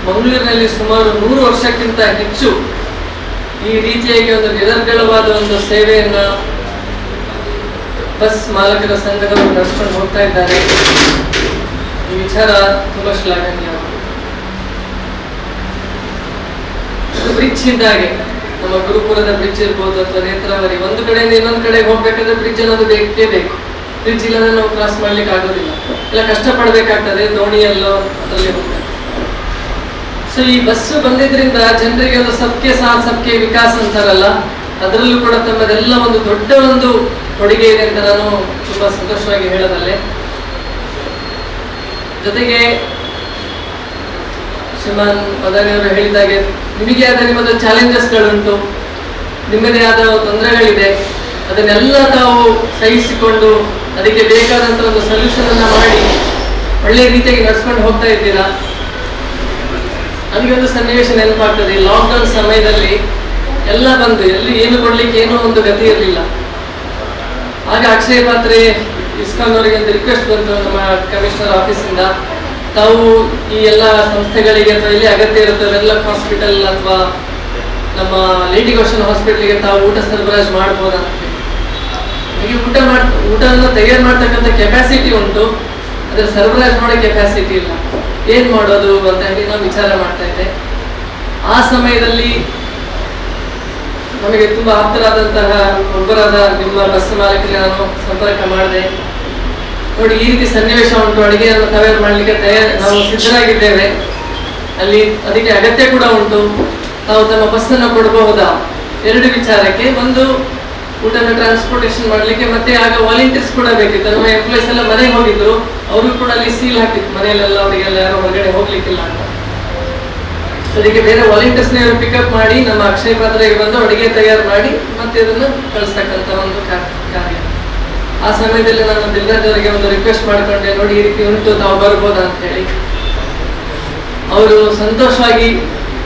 ಮಂಗಳೂರಿನಲ್ಲಿ ಸುಮಾರು 100 ವರ್ಷಕ್ಕಿಂತ ಹೆಚ್ಚು ಈ ರೀತಿಯಾಗಿ ಒಂದು ನಿರರ್ಗಳವಾದ ಒಂದು ಸೇವೆಯನ್ನ ಬಸ್ ಮಾಲಕರ ಸಂಘದವರು ನಡೆಸ್ಕೊಂಡು ಹೋಗ್ತಾ ಇದ್ದಾರೆ. ಈ ವಿಚಾರ ತುಂಬಾ ಶ್ಲಾಘನೀಯ. ಬ್ರಿಡ್ಜ್ ಇದ್ದಾಗೆ ನಮ್ಮ ಗುರುಪುರದ ಬ್ರಿಡ್ಜ್ ಇರ್ಬೋದು ಅಥವಾ ನೇತ್ರಾವರಿ, ಒಂದು ಕಡೆಯಿಂದ ಇನ್ನೊಂದು ಕಡೆಗೆ ಹೋಗ್ಬೇಕಾದ್ರೆ ಬ್ರಿಡ್ಜ್ ಅನ್ನೋದು ಬೇಕೇ ಬೇಕು. ಬ್ರಿಡ್ಜ್ ಇಲ್ಲದ್ರೆ ನಾವು ಕ್ರಾಸ್ ಮಾಡ್ಲಿಕ್ಕೆ ಆಗೋದಿಲ್ಲ, ಎಲ್ಲ ಕಷ್ಟಪಡ್ಬೇಕಾಗ್ತದೆ, ದೋಣಿಯಲ್ಲೋ ಅದರಲ್ಲಿ ಹೋಗ್ತದೆ. ಸೊ ಈ ಬಸ್ಸು ಬಂದಿದ್ರಿಂದ ಜನರಿಗೆ ಒಂದು ಸಬ್ಕೆ ಸಾಥ್ ಸಬ್ಕೆ ವಿಕಾಸ್ ಅಂತಾರಲ್ಲ, ಅದರಲ್ಲೂ ಕೂಡ ತಮ್ಮದೆಲ್ಲ ಒಂದು ದೊಡ್ಡ ಒಂದು ಕೊಡುಗೆ ಇದೆ ಅಂತ ನಾನು ತುಂಬಾ ಸಂತೋಷವಾಗಿ ಹೇಳೋದಲ್ಲೇ. ಜೊತೆಗೆ ಶ್ರೀಮಾನ್ ಮದನಿಯವರು ಹೇಳಿದಾಗೆ ನಿಮಗೆ ಆದ ನಿಮ್ಮದು ಚಾಲೆಂಜಸ್ಗಳುಂಟು, ನಿಮ್ಮದೇ ಆದ ತೊಂದರೆಗಳಿದೆ, ಅದನ್ನೆಲ್ಲ ತಾವು ಸಹಿಸಿಕೊಂಡು ಅದಕ್ಕೆ ಬೇಕಾದಂತ ಒಂದು ಸೊಲ್ಯೂಷನ್ ಅನ್ನ ಮಾಡಿ ಒಳ್ಳೆ ರೀತಿಯಾಗಿ ನಡ್ಸ್ಕೊಂಡು ಹೋಗ್ತಾ ಇದ್ದೀರಾ. ನನಗೆ ಒಂದು ಸನ್ನಿವೇಶ ನೆನಪಾಗ್ತದೆ. ಲಾಕ್ಡೌನ್ ಸಮಯದಲ್ಲಿ ಎಲ್ಲ ಬಂದು ಎಲ್ಲಿ ಏನು ಕೊಡ್ಲಿಕ್ಕೆ ಏನೋ ಒಂದು ಗತಿ ಇರಲಿಲ್ಲ. ಆಗ ಅಕ್ಷಯ ಪಾತ್ರೆ ಇಸ್ಕಾನ್ ಅವರಿಗೆ ಒಂದು ರಿಕ್ವೆಸ್ಟ್ ಬಂತು ನಮ್ಮ ಕಮಿಷನರ್ ಆಫೀಸಿಂದ, ತಾವು ಈ ಎಲ್ಲ ಸಂಸ್ಥೆಗಳಿಗೆ ಅಥವಾ ಇಲ್ಲಿ ಅಗತ್ಯ ಇರುತ್ತೆ ವೆನ್ಲಾಕ್ ಹಾಸ್ಪಿಟಲ್ ಅಥವಾ ನಮ್ಮ ಲೇಡಿ ಗೋಷನ್ ಹಾಸ್ಪಿಟಲ್ಗೆ ತಾವು ಊಟ ಸರಬರಾಜು ಮಾಡ್ಬೋದಾ. ಈಗ ಊಟವನ್ನು ತಯಾರು ಮಾಡ್ತಕ್ಕಂಥ ಕೆಪಾಸಿಟಿ ಉಂಟು, ಅದರ ಸರಬರಾಜು ಮಾಡೋ ಕೆಪಾಸಿಟಿ ಇಲ್ಲ. ಏನ್ ಮಾಡೋದು ಅಂತ ಹೇಳಿ ನಾವು ವಿಚಾರ ಮಾಡ್ತಾ ಇದ್ದೆ. ಆ ಸಮಯದಲ್ಲಿ ನಮಗೆ ತುಂಬಾ ಆಪ್ತರಾದಂತಹ ಒಬ್ಬರಾದ ನಿಮ್ಮ ಬಸ್ ಮಾಲಕರಿಗೆ ನಾನು ಸಂಪರ್ಕ ಮಾಡಿದೆ. ನೋಡಿ, ಈ ರೀತಿ ಸನ್ನಿವೇಶ ಉಂಟು, ಅಡಿಗೆಯನ್ನು ತಯಾರು ಮಾಡ್ಲಿಕ್ಕೆ ನಾವು ಸಿದ್ಧರಾಗಿದ್ದೇವೆ, ಅಲ್ಲಿ ಅದಕ್ಕೆ ಅಗತ್ಯ ಕೂಡ ಉಂಟು, ನಾವು ತಮ್ಮ ಬಸ್ಸನ್ನು ಕೊಡಬಹುದಾ. 2 ವಿಚಾರಕ್ಕೆ, ಒಂದು ಊಟನ ಟ್ರಾನ್ಸ್ಪೋರ್ಟೇಷನ್ ಮಾಡ್ಲಿಕ್ಕೆ, ಮತ್ತೆ ಆಗ ವಾಲಂಟಿಯರ್ಸ್ ಕೂಡ ಬೇಕಿತ್ತು. ನಮ್ಮ ಎಂಪ್ಲಾಯ್ಸ್ ಎಲ್ಲ ಮನೆಗೆ ಹೋಗಿದ್ರು, ಅವರು ಕೂಡ ಅಲ್ಲಿ ಸೀಲ್ ಹಾಕಿತ್ತು ಮನೆಯಲ್ಲೆಲ್ಲ, ಅವರಿಗೆಲ್ಲ ಯಾರು ಹೊರಗಡೆ ಹೋಗ್ಲಿಕ್ಕಿಲ್ಲ ಅಂತ. ಅದಕ್ಕೆ ಬೇರೆ ವಾಲಂಟಿಯರ್ಸ್ ಪಿಕಪ್ ಮಾಡಿ ನಮ್ಮ ಅಕ್ಷಯ ಪಾತ್ರೆಗೆ ಬಂದು ಅಡಿಗೆ ತಯಾರು ಮಾಡಿ ಮತ್ತೆ ಅದನ್ನು ಕಳಿಸ್ತಕ್ಕಂಥ ಒಂದು ಕಾರ್ಯ. ಆ ಸಮಯದಲ್ಲಿ ನಾನು ದಿಲ್ರಾಜ್ ಅವರಿಗೆ ಒಂದು ರಿಕ್ವೆಸ್ಟ್ ಮಾಡ್ಕೊಂಡೆ, ನೋಡಿ ಈ ರೀತಿ ಉಂಟು, ತಾವು ಬರ್ಬೋದಾ ಅಂತ ಹೇಳಿ. ಅವರು ಸಂತೋಷವಾಗಿ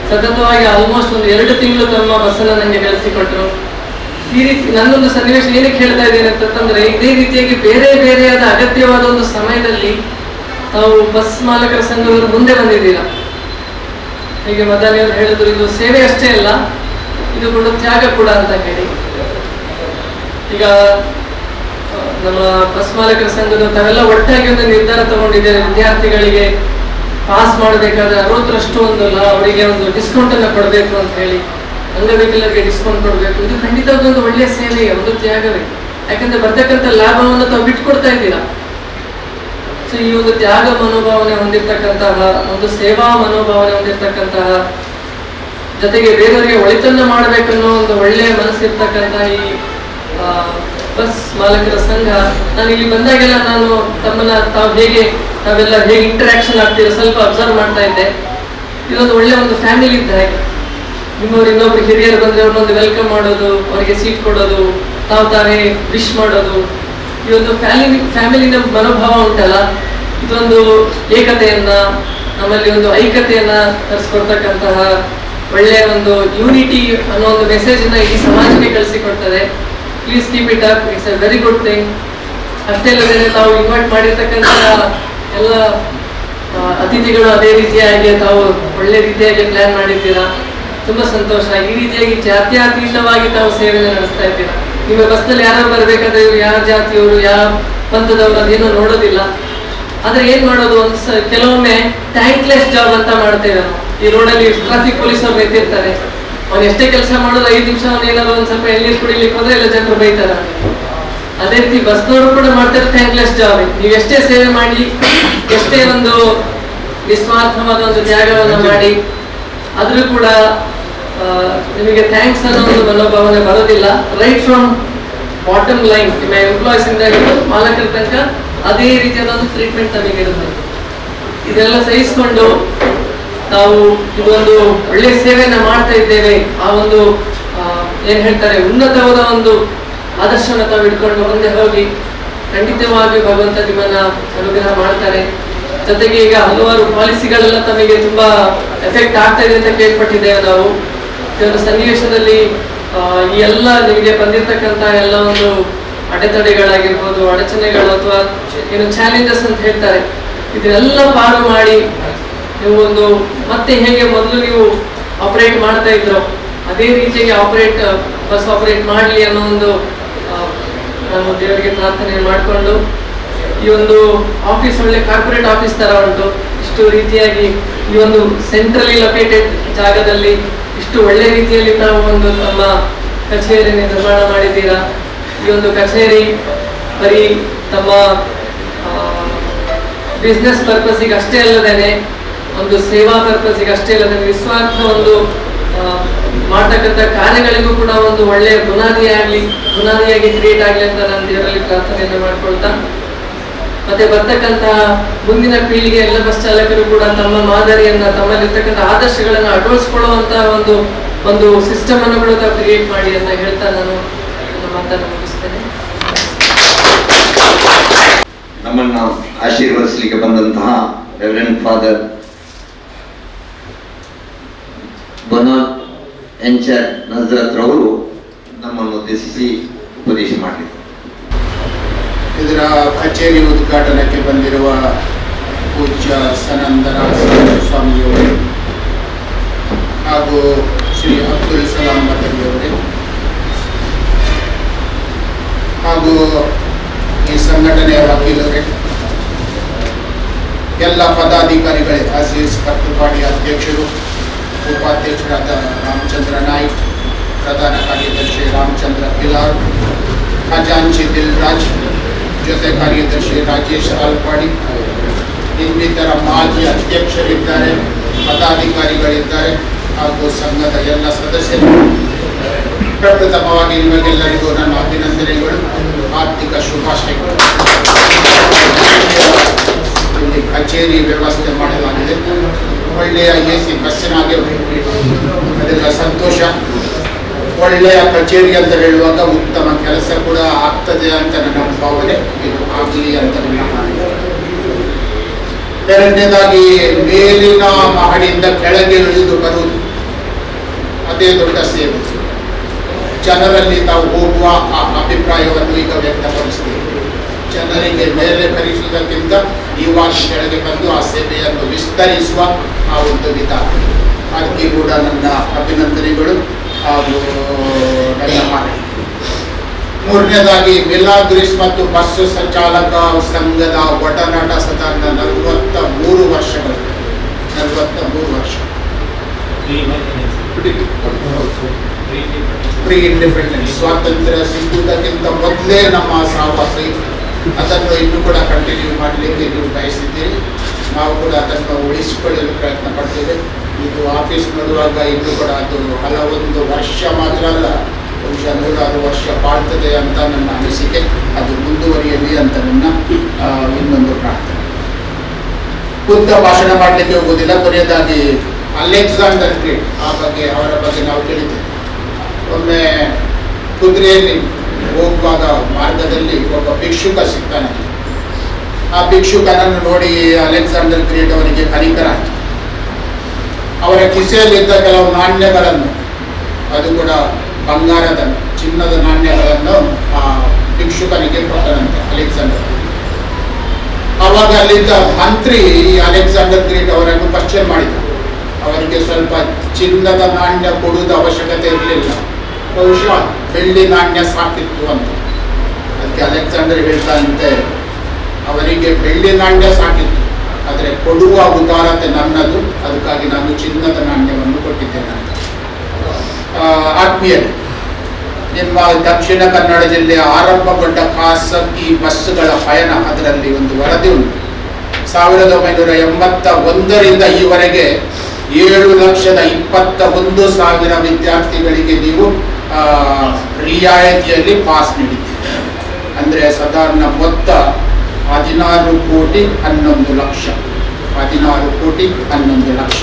ಸತತವಾಗಿ ಆಲ್ಮೋಸ್ಟ್ ಒಂದು 2 ತಿಂಗಳು ತಮ್ಮ ಬಸ್ಸನ್ನು ನನಗೆ ಕಳಿಸಿಕೊಟ್ರು. ಈ ರೀತಿ ನನ್ನೊಂದು ಸನ್ನಿವೇಶ ಏನಕ್ಕೆ ಹೇಳ್ತಾ ಇದ್ದೇನೆ ಅಂತಂದ್ರೆ, ಇದೇ ರೀತಿಯಾಗಿ ಬೇರೆ ಬೇರೆಯಾದ ಅಗತ್ಯವಾದ ಒಂದು ಸಮಯದಲ್ಲಿ ನಾವು ಬಸ್ ಮಾಲಕರ ಸಂಘದವರು ಮುಂದೆ ಬಂದಿದ್ದೀರಾ. ಹೀಗೆ ಮದಾನಿಯವರು ಹೇಳಿದ್ರು, ಇದು ಸೇವೆ ಅಷ್ಟೇ ಅಲ್ಲ, ಇದು ಕೂಡ ತ್ಯಾಗ ಕೂಡ ಅಂತ ಹೇಳಿ. ಈಗ ನಮ್ಮ ಬಸ್ ಮಾಲಕರ ಸಂಘದ ತಾವೆಲ್ಲ ಒಟ್ಟಾಗಿ ಒಂದು ನಿರ್ಧಾರ ತಗೊಂಡಿದ್ದೇವೆ, ವಿದ್ಯಾರ್ಥಿಗಳಿಗೆ ಪಾಸ್ ಮಾಡಬೇಕಾದ್ರೆ 60ರಷ್ಟು ಅವರಿಗೆ ಒಂದು ಡಿಸ್ಕೌಂಟ್ ಅನ್ನ ಕೊಡಬೇಕು ಅಂತ ಹೇಳಿ, ಅಂಗವಿಕಲರಿಗೆ ಡಿಸ್ಕೌಂಟ್ ಕೊಡಬೇಕು. ಇದು ಖಂಡಿತ ಒಂದು ಒಳ್ಳೆಯ ಸೇವೆ, ಒಂದು ತ್ಯಾಗವೇ. ಯಾಕಂದ್ರೆ ಬರ್ತಕ್ಕಂಥ ಲಾಭವನ್ನು ತಾವು ಬಿಟ್ಕೊಡ್ತಾ ಇದ್ದೀರಾ. ಸೊ ಈ ಒಂದು ತ್ಯಾಗ ಮನೋಭಾವನೆ ಹೊಂದಿರತಕ್ಕಂತಹ, ಒಂದು ಸೇವಾ ಮನೋಭಾವನೆ ಹೊಂದಿರತಕ್ಕಂತಹ, ಜೊತೆಗೆ ಬೇರೆಯವರಿಗೆ ಒಳಿತನ್ನ ಮಾಡಬೇಕನ್ನೋ ಒಂದು ಒಳ್ಳೆಯ ಮನಸ್ಸಿರ್ತಕ್ಕಂತಹ ಈ ಬಸ್ ಮಾಲಕರ ಸಂಘ, ನಾನು ಇಲ್ಲಿ ಬಂದಾಗೆಲ್ಲ ನಾನು ತಮ್ಮನ್ನ ತಾವೆಲ್ಲ ಹೇಗೆ ಇಂಟರಾಕ್ಷನ್ ಆಗ್ತೀರೋ ಸ್ವಲ್ಪ ಅಬ್ಸರ್ವ್ ಮಾಡ್ತಾ ಇದ್ದೆ. ಇದೊಂದು ಒಳ್ಳೆ ಒಂದು ಫ್ಯಾಮಿಲಿ ಇದ್ದ ಹಾಗೆ. ನಿಮ್ಮವ್ರು ಇನ್ನೊಬ್ರು ಹಿರಿಯರು ಬಂದ್ರೆ ಅವ್ರನ್ನೊಂದು ವೆಲ್ಕಮ್ ಮಾಡೋದು, ಅವರಿಗೆ ಸೀಟ್ ಕೊಡೋದು, ತಾವೇ ವಿಶ್ ಮಾಡೋದು, ಈ ಒಂದು ಫ್ಯಾಮಿಲಿನ ಮನೋಭಾವ ಉಂಟಲ್ಲ, ಇದೊಂದು ಏಕತೆಯನ್ನ, ನಮ್ಮಲ್ಲಿ ಒಂದು ಐಕ್ಯತೆಯನ್ನ ತರಿಸ್ಕೊಡ್ತಕ್ಕಂತಹ ಒಳ್ಳೆಯ ಒಂದು ಯೂನಿಟಿ ಅನ್ನೋ ಒಂದು ಮೆಸೇಜ್ ಅನ್ನ ಇಡೀ ಸಮಾಜಕ್ಕೆ ಕಳಿಸಿಕೊಡ್ತದೆ. Please keep it up, it's a very good thing. ಅಷ್ಟೇ ಅಲ್ಲದೆ ತಾವು ಇನ್ವೈಟ್ ಮಾಡಿರ್ತಕ್ಕಂತಹ ಎಲ್ಲ ಅತಿಥಿಗಳು ಅದೇ ರೀತಿಯಾಗಿ ತಾವು ಒಳ್ಳೆ ರೀತಿಯಾಗಿ ಪ್ಲಾನ್ ಮಾಡಿದ್ದೀರಾ. ತುಂಬಾ ಸಂತೋಷ. ಈ ರೀತಿಯಾಗಿ ಜಾತ್ಯತೀತವಾಗಿ ತಾವು ಸೇವೆಯನ್ನು ನಡೆಸ್ತಾ ಇದ್ದೀರಾ. ನಿಮ್ಮ ಬಸ್ನಲ್ಲಿ ಯಾರು ಬರಬೇಕಾದ್ರೆ ಇವರು ಯಾವ ಜಾತಿಯವರು, ಯಾವ ಪಂಥದವರು ಅದೇನೋ ನೋಡೋದಿಲ್ಲ. ಆದ್ರೆ ಏನ್ ಮಾಡೋದು, ಕೆಲವೊಮ್ಮೆ ಥ್ಯಾಂಕ್ಲೆಸ್ ಜಾಬ್ ಅಂತ ಮಾಡ್ತೇವೆ ನಾವು. ಈ ರೋಡಲ್ಲಿ ಟ್ರಾಫಿಕ್ ಪೊಲೀಸ್ ಅವ್ರು ನಿಂತಿರ್ತಾರೆ, ಅವ್ನು ಎಷ್ಟೇ ಕೆಲಸ ಮಾಡೋದು 5 ನಿಮಿಷ ಅವ್ನು ಏನಾದ್ರು ಒಂದ್ ಸ್ವಲ್ಪ ಎಳ್ನೀರು ಕುಡಿಲಿಕ್ಕೆ ಹೋದ್ರೆ ಎಲ್ಲ ಜನರು ಬೈತಾರ. ಅದೇ ರೀತಿ ಬಸ್ನವರು ಕೂಡ ಮಾಡ್ತಾರೆ ಥ್ಯಾಂಕ್ಲೆಸ್ ಜಾಬ್. ನೀವು ಎಷ್ಟೇ ಸೇವೆ ಮಾಡಿ, ಎಷ್ಟೇ ಒಂದು ನಿಸ್ವಾರ್ಥವಾದ ಒಂದು ತ್ಯಾಗವನ್ನು ಮಾಡಿ, ಆದ್ರೂ ಕೂಡ ನಿಮಗೆ ಥ್ಯಾಂಕ್ಸ್ ಅನ್ನೋ ಒಂದು ಮನೋಭಾವನೆ ಬರೋದಿಲ್ಲ. ರೈಟ್ ಫ್ರಮ್ ಬಾಟಮ್ ಲೈನ್, ನಿಮ್ಮ ಎಂಪ್ಲಾಯ್ಸ್ ಇಂದ ಹಿಡಿದು ಮಾಲಕರ ತನಕ ಅದೇ ರೀತಿಯಾದ ಒಂದು ಟ್ರೀಟ್ಮೆಂಟ್ ನಮಗೆ ಇರುತ್ತೆ. ಇದೆಲ್ಲ ಸಹಿಸಿಕೊಂಡು ನಾವು ಇದೊಂದು ಒಳ್ಳೆ ಸೇವೆಯನ್ನ ಮಾಡ್ತಾ ಇದ್ದೇವೆ. ಆ ಒಂದು ಏನ್ ಹೇಳ್ತಾರೆ, ಉನ್ನತವಾದ ಒಂದು ಆದರ್ಶನ ತಾವು ಇಟ್ಕೊಂಡು ಮುಂದೆ ಹೋಗಿ ಖಂಡಿತವಾಗಿ ಭಗವಂತ ನಿಮ್ಮನ್ನ ಅನುಗ್ರಹ ಮಾಡ್ತಾರೆ. ಜೊತೆಗೆ ಈಗ ಹಲವಾರು ಪಾಲಿಸಿಗಳೆಲ್ಲ ತಮಗೆ ತುಂಬಾ ಎಫೆಕ್ಟ್ ಆಗ್ತಾ ಇದೆ ಅಂತ ಕೇಳ್ಪಟ್ಟಿದ್ದೇವೆ ನಾವು. ಈ ಒಂದು ಸನ್ನಿವೇಶದಲ್ಲಿ ಈ ಎಲ್ಲ ನಿಮಗೆ ಬಂದಿರತಕ್ಕಂತ ಎಲ್ಲ ಒಂದು ಅಡೆತಡೆಗಳಾಗಿರ್ಬೋದು, ಅಡಚಣೆಗಳು ಅಥವಾ ಏನು ಚಾಲೆಂಜಸ್ ಅಂತ ಹೇಳ್ತಾರೆ, ಇದನ್ನೆಲ್ಲ ಪಾರು ಮಾಡಿ ನೀವು ಒಂದು ಮತ್ತೆ ಹೇಗೆ ಮೊದಲು ನೀವು ಆಪರೇಟ್ ಮಾಡ್ತಾ ಇದ್ರು ಅದೇ ರೀತಿಯಾಗಿ ಬಸ್ ಆಪರೇಟ್ ಮಾಡಲಿ ಅನ್ನೋ ಒಂದು ನಾನು ದೇವರಿಗೆ ಪ್ರಾರ್ಥನೆ ಮಾಡಿಕೊಂಡು, ಈ ಒಂದು ಆಫೀಸ್ ಒಳ್ಳೆ ಕಾರ್ಪೊರೇಟ್ ಆಫೀಸ್ ತರ ಉಂಟು. ಇಷ್ಟು ರೀತಿಯಾಗಿ ಈ ಒಂದು ಸೆಂಟ್ರಲಿ ಲೊಕೇಟೆಡ್ ಜಾಗದಲ್ಲಿ ಇಷ್ಟು ಒಳ್ಳೆ ರೀತಿಯಲ್ಲಿ ತಾವು ಒಂದು ನಮ್ಮ ಕಚೇರಿ ನಿರ್ಮಾಣ ಮಾಡಿದ್ದೀರಾ. ಈ ಒಂದು ಕಚೇರಿ ಬರೀ ತಮ್ಮ ಬಿಸ್ನೆಸ್ ಪರ್ಪಸ್ಗೆ ಅಷ್ಟೇ ಅಲ್ಲದೇನೆ, ಒಂದು ಸೇವಾ ಪರ್ಪಸ್ಗೆ ಅಷ್ಟೇ ಅಲ್ಲದೆ ನಿಸ್ವಾರ್ಥ ಒಂದು ಮಾಡ್ತಕ್ಕಂಥ ಕಾರ್ಯಗಳಿಗೂ ಕೂಡ ಒಂದು ಒಳ್ಳೆಯ ಬುನಾದಿಯಾಗಿ ಕ್ರಿಯೇಟ್ ಆಗಲಿ ಅಂತ ನಾನು ದೇವರಲ್ಲಿ ಪ್ರಾರ್ಥನೆಯನ್ನು ಮಾಡ್ಕೊಳ್ತಾ, ಮತ್ತೆ ಬರ್ತಕ್ಕಂತಹ ಮುಂದಿನ ಪೀಳಿಗೆ ಎಲ್ಲ ಬಸ್ ಚಾಲಕರು ಕೂಡ ತಮ್ಮ ಮಾದರಿಯನ್ನ, ತಮ್ಮಲ್ಲಿರ್ತಕ್ಕಂಥ ಆದರ್ಶಗಳನ್ನ ಅಳವಡಿಸ್ಕೊಳ್ಳುವಂತಹ ಒಂದು ಸಿಸ್ಟಮ್ ಅನ್ನು ಕೂಡ ತಾವು ಕ್ರಿಯೇಟ್ ಮಾಡಿ ಅಂತ ಹೇಳ್ತಾ ನಾನು ನನ್ನ ಮಾತನ್ನು ಮುಗಿಸ್ತೇನೆ. ನಮ್ಮನ್ನ ಆಶೀರ್ವದಿಸಲಿಕ್ಕೆ ಬಂದಂತಹ ರೆವರೆಂಡ್ ಫಾದರ್ ಬನೋದ್ ಎಂಚರ್ ನಜರತ್ ರವರು ನಮ್ಮನ್ನು ಉದ್ದೇಶಿಸಿ ಉಪದೇಶ ಮಾಡಲಿದ್ದಾರೆ. ಇದರ ಕಚೇರಿ ಉದ್ಘಾಟನೆಗೆ ಬಂದಿರುವ ಪೂಜ್ಯ ಸನಂದರ ಸ್ವಾಮಿಯವರೇ ಹಾಗೂ ಶ್ರೀ ಅಬ್ದುಲ್ ಸಲಾಂ ಮದನಿಯವರೇ ಹಾಗೂ ಈ ಸಂಘಟನೆಯ ವಕೀಲರೇ, ಎಲ್ಲ ಪದಾಧಿಕಾರಿಗಳೇ, ಅಜೀಜ್ ಕತ್ತುಪಾಡಿ ಅಧ್ಯಕ್ಷರು, ಉಪಾಧ್ಯಕ್ಷರಾದ ರಾಮಚಂದ್ರ ನಾಯ್ಕ್, ಪ್ರಧಾನ ಕಾರ್ಯದರ್ಶಿ ರಾಮಚಂದ್ರ ಪಿಲಾರ್, ಖಜಾಂಚಿ ದಿಲ್ರಾಜ್, ಜೊತೆ ಕಾರ್ಯದರ್ಶಿ ರಾಜೇಶ್ ಆಲ್ಪಾಡಿ, ಇನ್ನಿತರ ಮಾಜಿ ಅಧ್ಯಕ್ಷರಿದ್ದಾರೆ, ಪದಾಧಿಕಾರಿಗಳಿದ್ದಾರೆ ಹಾಗೂ ಸಂಘದ ಎಲ್ಲ ಸದಸ್ಯರು, ಪ್ರಪ್ರಥಮವಾಗಿ ನಿಮಗೆಲ್ಲರಿಗೂ ನನ್ನ ಅಭಿನಂದನೆಗಳು, ಆರ್ಥಿಕ ಶುಭಾಶಯಗಳು. ಇಲ್ಲಿ ಕಚೇರಿ ವ್ಯವಸ್ಥೆ ಮಾಡಲಾಗಿದೆ, ಒಳ್ಳೆಯ AC ಬಸ್ಸಿನಾಗೆ, ಅದೆಲ್ಲ ಸಂತೋಷ. ಒಳ್ಳೆಯ ಕಚೇರಿ ಅಂತ ಹೇಳುವಾಗ ಉತ್ತಮ ಕೆಲಸ ಕೂಡ ಆಗ್ತದೆ ಅಂತ ನನ್ನ ಭಾವನೆ, ಇದು ಆಗಲಿ ಅಂತ ನನ್ನ ಭಾವನೆ. ಎರಡನೇದಾಗಿ ಮೇಲಿನ ಮಹಡಿಯಿಂದ ಕೆಳಗೆ ಇಳಿದು ಬರುವುದು, ಅದೇ ದೊಡ್ಡ ಸೇವೆ. ಜನರಲ್ಲಿ ತಾವು ಹೋಗುವ ಆ ಅಭಿಪ್ರಾಯವನ್ನು ಈಗ ವ್ಯಕ್ತಪಡಿಸ್ತೇವೆ. ಜನರಿಗೆ ಮೇಲೆ ಕರೆಸುವುದಕ್ಕಿಂತ ನೀವಾಗಿ ಕೆಳಗೆ ಬಂದು ಆ ಸೇವೆಯನ್ನು ವಿಸ್ತರಿಸುವ ಆ ಒಂದು ವಿಧಾನ, ಅದಕ್ಕೆ ಕೂಡ ನನ್ನ ಅಭಿನಂದನೆಗಳು. ಹಾಗೂ ನನ್ನ ಮನೆ. ಮೂರನೇದಾಗಿ ಮಿಲಾಗ್ರಿಸ್ ಮತ್ತು ಬಸ್ ಸಂಚಾಲಕ ಸಂಘದ ಒಡನಾಟ ಸದಾನ 43 ವರ್ಷಗಳು. 43 ವರ್ಷ. ಪ್ರೀ ಇಂಡಿಪೆಂಡೆನ್ಸ್, ಸ್ವಾತಂತ್ರ್ಯ ಸಿಗುವುದಕ್ಕಿಂತ ಮೊದಲೇ ನಮ್ಮ ಸಹವಾಸ ಇತ್ತು. ಅದನ್ನು ಇನ್ನೂ ಕೂಡ ಕಂಟಿನ್ಯೂ ಮಾಡಲಿಕ್ಕೆ ನೀವು ಬಯಸಿದ್ದೀರಿ. ನಾವು ಕೂಡ ಅದನ್ನು ಉಳಿಸಿಕೊಳ್ಳಲು ಪ್ರಯತ್ನ ಪಡ್ತೇವೆ. ಇದು ಆಫೀಸ್ ನೋಡುವಾಗ ಇನ್ನೂ ಕೂಡ ಅದು ಹಲವೊಂದು ವರ್ಷ ಮಾತ್ರ ಅಲ್ಲ, ಬಹುಶಃ 100 ವರ್ಷ ಬಾಳ್ತದೆ ಅಂತ ನನ್ನ ಅನಿಸಿಕೆ. ಅದು ಮುಂದುವರಿಯಲಿ ಅಂತ ನನ್ನ ಇನ್ನೊಂದು ಪ್ರಾರ್ಥನೆ. ಉದ್ದ ಭಾಷಣ ಮಾಡಲಿಕ್ಕೆ ಹೋಗುವುದಿಲ್ಲ. ಕೊನೆಯದಾಗಿ ಅಲೆಕ್ಸಾಂಡರ್ ಗ್ರೇಟ್, ಅವರ ಬಗ್ಗೆ ನಾವು ಕೇಳಿದ್ದೇವೆ. ಒಮ್ಮೆ ಕುದುರೆಯಲ್ಲಿ ಹೋಗುವಾಗ ಮಾರ್ಗದಲ್ಲಿ ಒಬ್ಬ ಭಿಕ್ಷುಕ ಸಿಗ್ತಾನೆ. ಆ ಭಿಕ್ಷುಕನನ್ನು ನೋಡಿ ಅಲೆಕ್ಸಾಂಡರ್ ಗ್ರೇಟ್ ಅವರಿಗೆ ಕನಿಕರ ಆಯಿತು. ಅವರ ಕಿಸೆಯಲ್ಲಿದ್ದ ಕೆಲವು ನಾಣ್ಯಗಳನ್ನು, ಅದು ಕೂಡ ಬಂಗಾರದ ಚಿನ್ನದ ನಾಣ್ಯಗಳನ್ನು ಆ ಭಿಕ್ಷುಕನಿಗೆ ಕೊಟ್ಟನಂತೆ ಅಲೆಕ್ಸಾಂಡರ್. ಆವಾಗ ಅಲ್ಲಿದ್ದ ಮಂತ್ರಿ ಅಲೆಕ್ಸಾಂಡರ್ ಗ್ರೇಟ್ ಅವರನ್ನು ಕ್ವಶ್ಚನ್ ಮಾಡಿದ. ಅವರಿಗೆ ಸ್ವಲ್ಪ ಚಿನ್ನದ ನಾಣ್ಯ ಕೊಡುವುದು ಅವಶ್ಯಕತೆ ಇರಲಿಲ್ಲ, ಬಹುಶಃ ಬೆಳ್ಳಿ ನಾಣ್ಯ ಸಾಕಿತ್ತು ಅಂತ. ಅದಕ್ಕೆ ಅಲೆಕ್ಸಾಂಡರ್ ಹೇಳ್ತಾನಂತೆ, ಅವರಿಗೆ ಬೆಳ್ಳಿ ನಾಣ್ಯ ಸಾಕಿತ್ತು, ಆದರೆ ಕೊಡುವ ಉದಾರತೆ ನನ್ನದು, ಅದಕ್ಕಾಗಿ ನಾನು ಚಿನ್ನದ ನಾಣ್ಯವನ್ನು ಕೊಟ್ಟಿದ್ದೇನೆ ಅಂತ. ಆತ್ಮೀಯರೇ, ನಿಮ್ಮ ದಕ್ಷಿಣ ಕನ್ನಡ ಜಿಲ್ಲೆಯ ಆರಂಭಗೊಂಡ ಖಾಸಗಿ ಬಸ್ಸುಗಳ ಪಯಣ, ಅದರಲ್ಲಿ ಒಂದು ವರದಿ ಉಂಟು. 1981ರಿಂದ ಈವರೆಗೆ 7,21,000 ವಿದ್ಯಾರ್ಥಿಗಳಿಗೆ ನೀವು ರಿಯಾಯಿತಿಯಲ್ಲಿ ಪಾಸ್ ನೀಡಿದ್ದೀರಿ. ಅಂದರೆ ಸಾಧಾರಣ ಮೊತ್ತ 16 ಕೋಟಿ 11 ಲಕ್ಷ. 16 ಕೋಟಿ 11 ಲಕ್ಷ.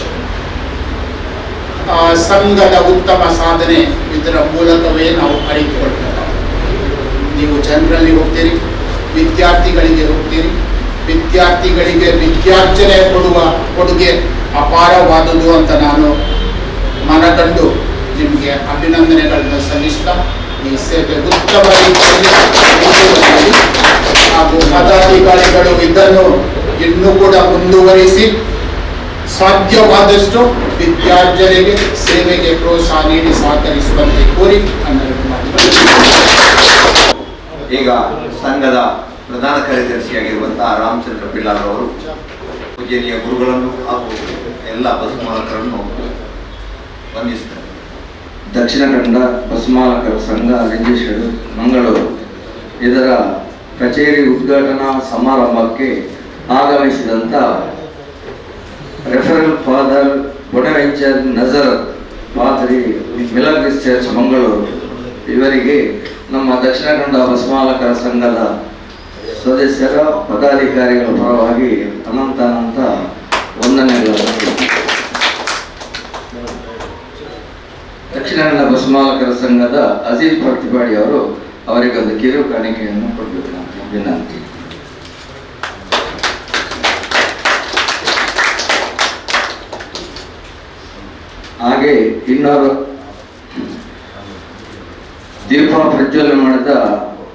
ಸಂಘದ ಉತ್ತಮ ಸಾಧನೆ ಇದರ ಮೂಲಕವೇ ನಾವು ಅರಿತುಕೊಳ್ತೇವೆ. ನೀವು ಜನರಲ್ಲಿ ಹೋಗ್ತೀರಿ, ವಿದ್ಯಾರ್ಥಿಗಳಿಗೆ ಹೋಗ್ತೀರಿ, ವಿದ್ಯಾರ್ಥಿಗಳಿಗೆ ವಿದ್ಯಾರ್ಜನೆ ಕೊಡುವ ಕೊಡುಗೆ ಅಪಾರವಾದುದು ಅಂತ ನಾನು ಮನಗಂಡು ನಿಮಗೆ ಅಭಿನಂದನೆಗಳನ್ನು ಸಲ್ಲಿಸ್ತಾ ಈ ಸೇವೆ ಉತ್ತಮ ರೀತಿಯಲ್ಲಿ ಹಾಗೂ ಪದಾಧಿಕಾರಿಗಳು ಇದನ್ನು ಇನ್ನೂ ಕೂಡ ಮುಂದುವರಿಸಿ ಸಾಧ್ಯವಾದಷ್ಟು ವಿದ್ಯಾರ್ಜನೆಗೆ ಸೇವೆಗೆ ಪ್ರೋತ್ಸಾಹ ನೀಡಿ ಸಹಕರಿಸುವಂತೆ ಕೋರಿ ನನ್ನ ಮಾತುಗಳು. ಈಗ ಸಂಘದ ಪ್ರಧಾನ ಕಾರ್ಯದರ್ಶಿಯಾಗಿರುವಂತಹ ರಾಮಚಂದ್ರ ಪಿಳ್ಳಾರ್ ಅವರು ಪೂಜನೀಯ ಗುರುಗಳನ್ನು ಹಾಗೂ ಎಲ್ಲ ಬಸ್ ಮಾಲಕರನ್ನು ವಂದಿಸ್ತಾರೆ. ದಕ್ಷಿಣ ಕನ್ನಡ ಬಸ್ ಮಾಲಕರ ಸಂಘ ರಂಜೇಶ್ವರ ಮಂಗಳೂರು ಇದರ ಕಚೇರಿ ಉದ್ಘಾಟನಾ ಸಮಾರಂಭಕ್ಕೆ ಆಗಮಿಸಿದಂಥ ರೆಫರಲ್ ಫಾದರ್ ಬೊನವೆಂಚರ್ ನಜರ್ ಪಾದ್ರಿ ಮಿಲಾಗ್ರಿಸ್ ಚರ್ಚ್ ಮಂಗಳೂರು ಇವರಿಗೆ ನಮ್ಮ ದಕ್ಷಿಣ ಕನ್ನಡ ಬಸ್ ಮಾಲಕರ ಸಂಘದ ಸದಸ್ಯರ ಪದಾಧಿಕಾರಿಗಳ ಪರವಾಗಿ ಅನಂತ ವಂದನೆಗಳನ್ನು. ದಕ್ಷಿಣ ಕನ್ನಡ ಬಸ್ ಮಾಲಕರ ಸಂಘದ ಅಜೀಜ್ ಪ್ರತಿಪಾಡಿ ಅವರು ಅವರಿಗೆ ಒಂದು ಕಿರು ಕಾಣಿಕೆಯನ್ನು ಕೊಡಬೇಕು ಅಂತ ವಿನಂತಿ. ಹಾಗೆ ಇನ್ನೊರು ದೀಪ ಪ್ರಜ್ವಲನೆ ಮಾಡಿದ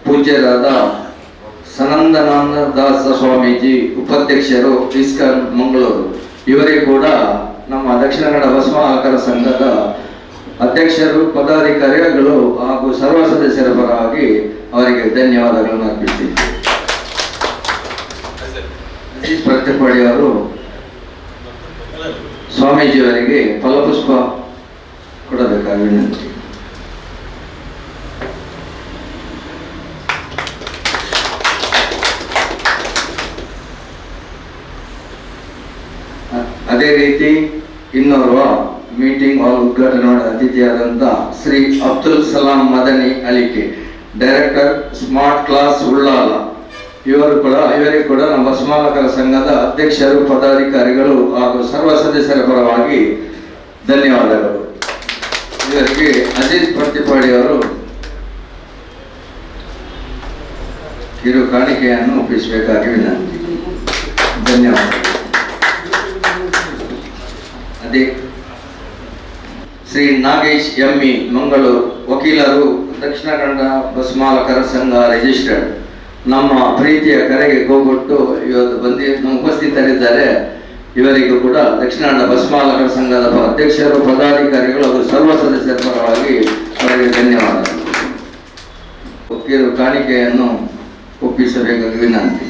ಪೂಜ್ಯರಾದ ಸನಂದನಾನಂದ ದಾಸ ಸ್ವಾಮೀಜಿ ಉಪಾಧ್ಯಕ್ಷರು ಇಸ್ಕಾನ್ ಮಂಗಳೂರು ಇವರೇ ಕೂಡ ನಮ್ಮ ದಕ್ಷಿಣ ಕನ್ನಡ ಬಸ್ ಮಾಲಕರ ಸಂಘದ ಅಧ್ಯಕ್ಷರು ಪದಾಧಿಕಾರಿಗಳು ಹಾಗೂ ಸರ್ವ ಸದಸ್ಯರ ಪರವಾಗಿ ಅವರಿಗೆ ಧನ್ಯವಾದಗಳನ್ನು ಅರ್ಪಿಸಿದ್ದೇವೆ. ಅಜೀಜ್ ಪ್ರತಿಪಾಡಿ ಅವರು ಸ್ವಾಮೀಜಿಯವರಿಗೆ ಫಲಪುಷ್ಪ ಕೊಡಬೇಕಾಗಿ ವಿನಂತಿ. ಅದೇ ರೀತಿ ಇನ್ನೋರ್ವ ಮೀಟಿಂಗ್ ಹಾಲ್ ಉದ್ಘಾಟನೆ ಮಾಡಿದ ಅತಿಥಿಯಾದಂಥ Shri Abdul Salam Madani Alike, director smart class Ullal ಇವರಿಗೆ ಕೂಡ ನಮ್ಮ ಬಸ್ ಮಾಲಕರ ಸಂಘದ ಅಧ್ಯಕ್ಷರು ಪದಾಧಿಕಾರಿಗಳು ಹಾಗೂ ಸರ್ವ ಸದಸ್ಯರ ಪರವಾಗಿ ಧನ್ಯವಾದಗಳು. ಇವರಿಗೆ ಅಜೀಜ್ ಪ್ರತಿಪಾಡಿ ಅವರು ಕಿರು ಕಾಣಿಕೆಯನ್ನು ಒಪ್ಪಿಸಬೇಕಾಗಿ ವಿನಂತಿ. ಧನ್ಯವಾದಗಳು. ಅದೇ ಶ್ರೀ ನಾಗೇಶ್ ಎಮ್ಮಿ ಮಂಗಳೂರು ವಕೀಲರು, ದಕ್ಷಿಣ ಕನ್ನಡ ಬಸ್ ಮಾಲಕರ ಸಂಘ ರಿಜಿಸ್ಟರ್ಡ್, ನಮ್ಮ ಪ್ರೀತಿಯ ಕರೆಗೆ ಹೋಗೊಟ್ಟು ಇವತ್ತು ಉಪಸ್ಥಿತರಿದ್ದಾರೆ. ಇವರಿಗೂ ಕೂಡ ದಕ್ಷಿಣ ಕನ್ನಡ ಬಸ್ ಮಾಲಕರ ಸಂಘದ ಅಧ್ಯಕ್ಷರು, ಪದಾಧಿಕಾರಿಗಳು ಹಾಗೂ ಸರ್ವ ಸದಸ್ಯರ ಪರವಾಗಿ ಅವರಿಗೆ ಧನ್ಯವಾದಗಳು. ಕಾಣಿಕೆಯನ್ನು ಒಪ್ಪಿಸಬೇಕಾಗಿ ವಿನಂತಿ.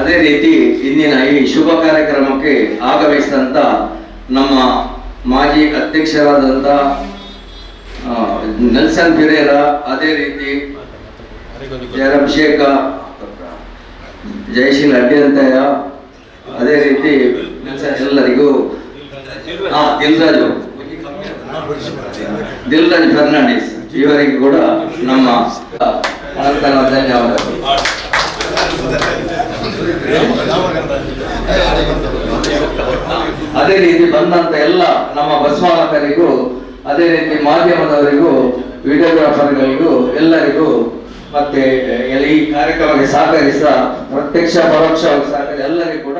ಅದೇ ರೀತಿ ಇಂದಿನ ಈ ಶುಭ ಕಾರ್ಯಕ್ರಮಕ್ಕೆ ಆಗಮಿಸಿದಂತ ನಮ್ಮ ಮಾಜಿ ಅಧ್ಯಕ್ಷರಾದಂತ ನೆಲ್ಸನ್ ಪಿರೇರಾ, ಅದೇ ರೀತಿ ಅಭಿಷೇಕ, ಜಯಶೀಲ್ ಅಡ್ಡಿಯಂತಯ್ಯ, ಅದೇ ರೀತಿ ಎಲ್ಲರಿಗೂ ದಿಲ್ರಾಜ್ ಫರ್ನಾಂಡಿಸ್ ಇವರಿಗೂ ಕೂಡ ನಮ್ಮ ಧನ್ಯವಾದಗಳು. ಅದೇ ರೀತಿ ಬಂದಂತ ಎಲ್ಲ ನಮ್ಮ ಬಸ್ ಮಾಲಕರಿಗೂ, ಅದೇ ರೀತಿ ಮಾಧ್ಯಮದವರಿಗೂ, ವಿಡಿಯೋಗ್ರಾಫರ್ಗಳಿಗೂ ಎಲ್ಲರಿಗೂ ಮತ್ತೆ ಈ ಕಾರ್ಯಕ್ರಮಕ್ಕೆ ಸಹಕರಿಸಿದ ಪ್ರತ್ಯಕ್ಷ ಪರೋಕ್ಷವಾಗಿ ಸಹಕರಿಸಿದ ಎಲ್ಲರಿಗೂ ಕೂಡ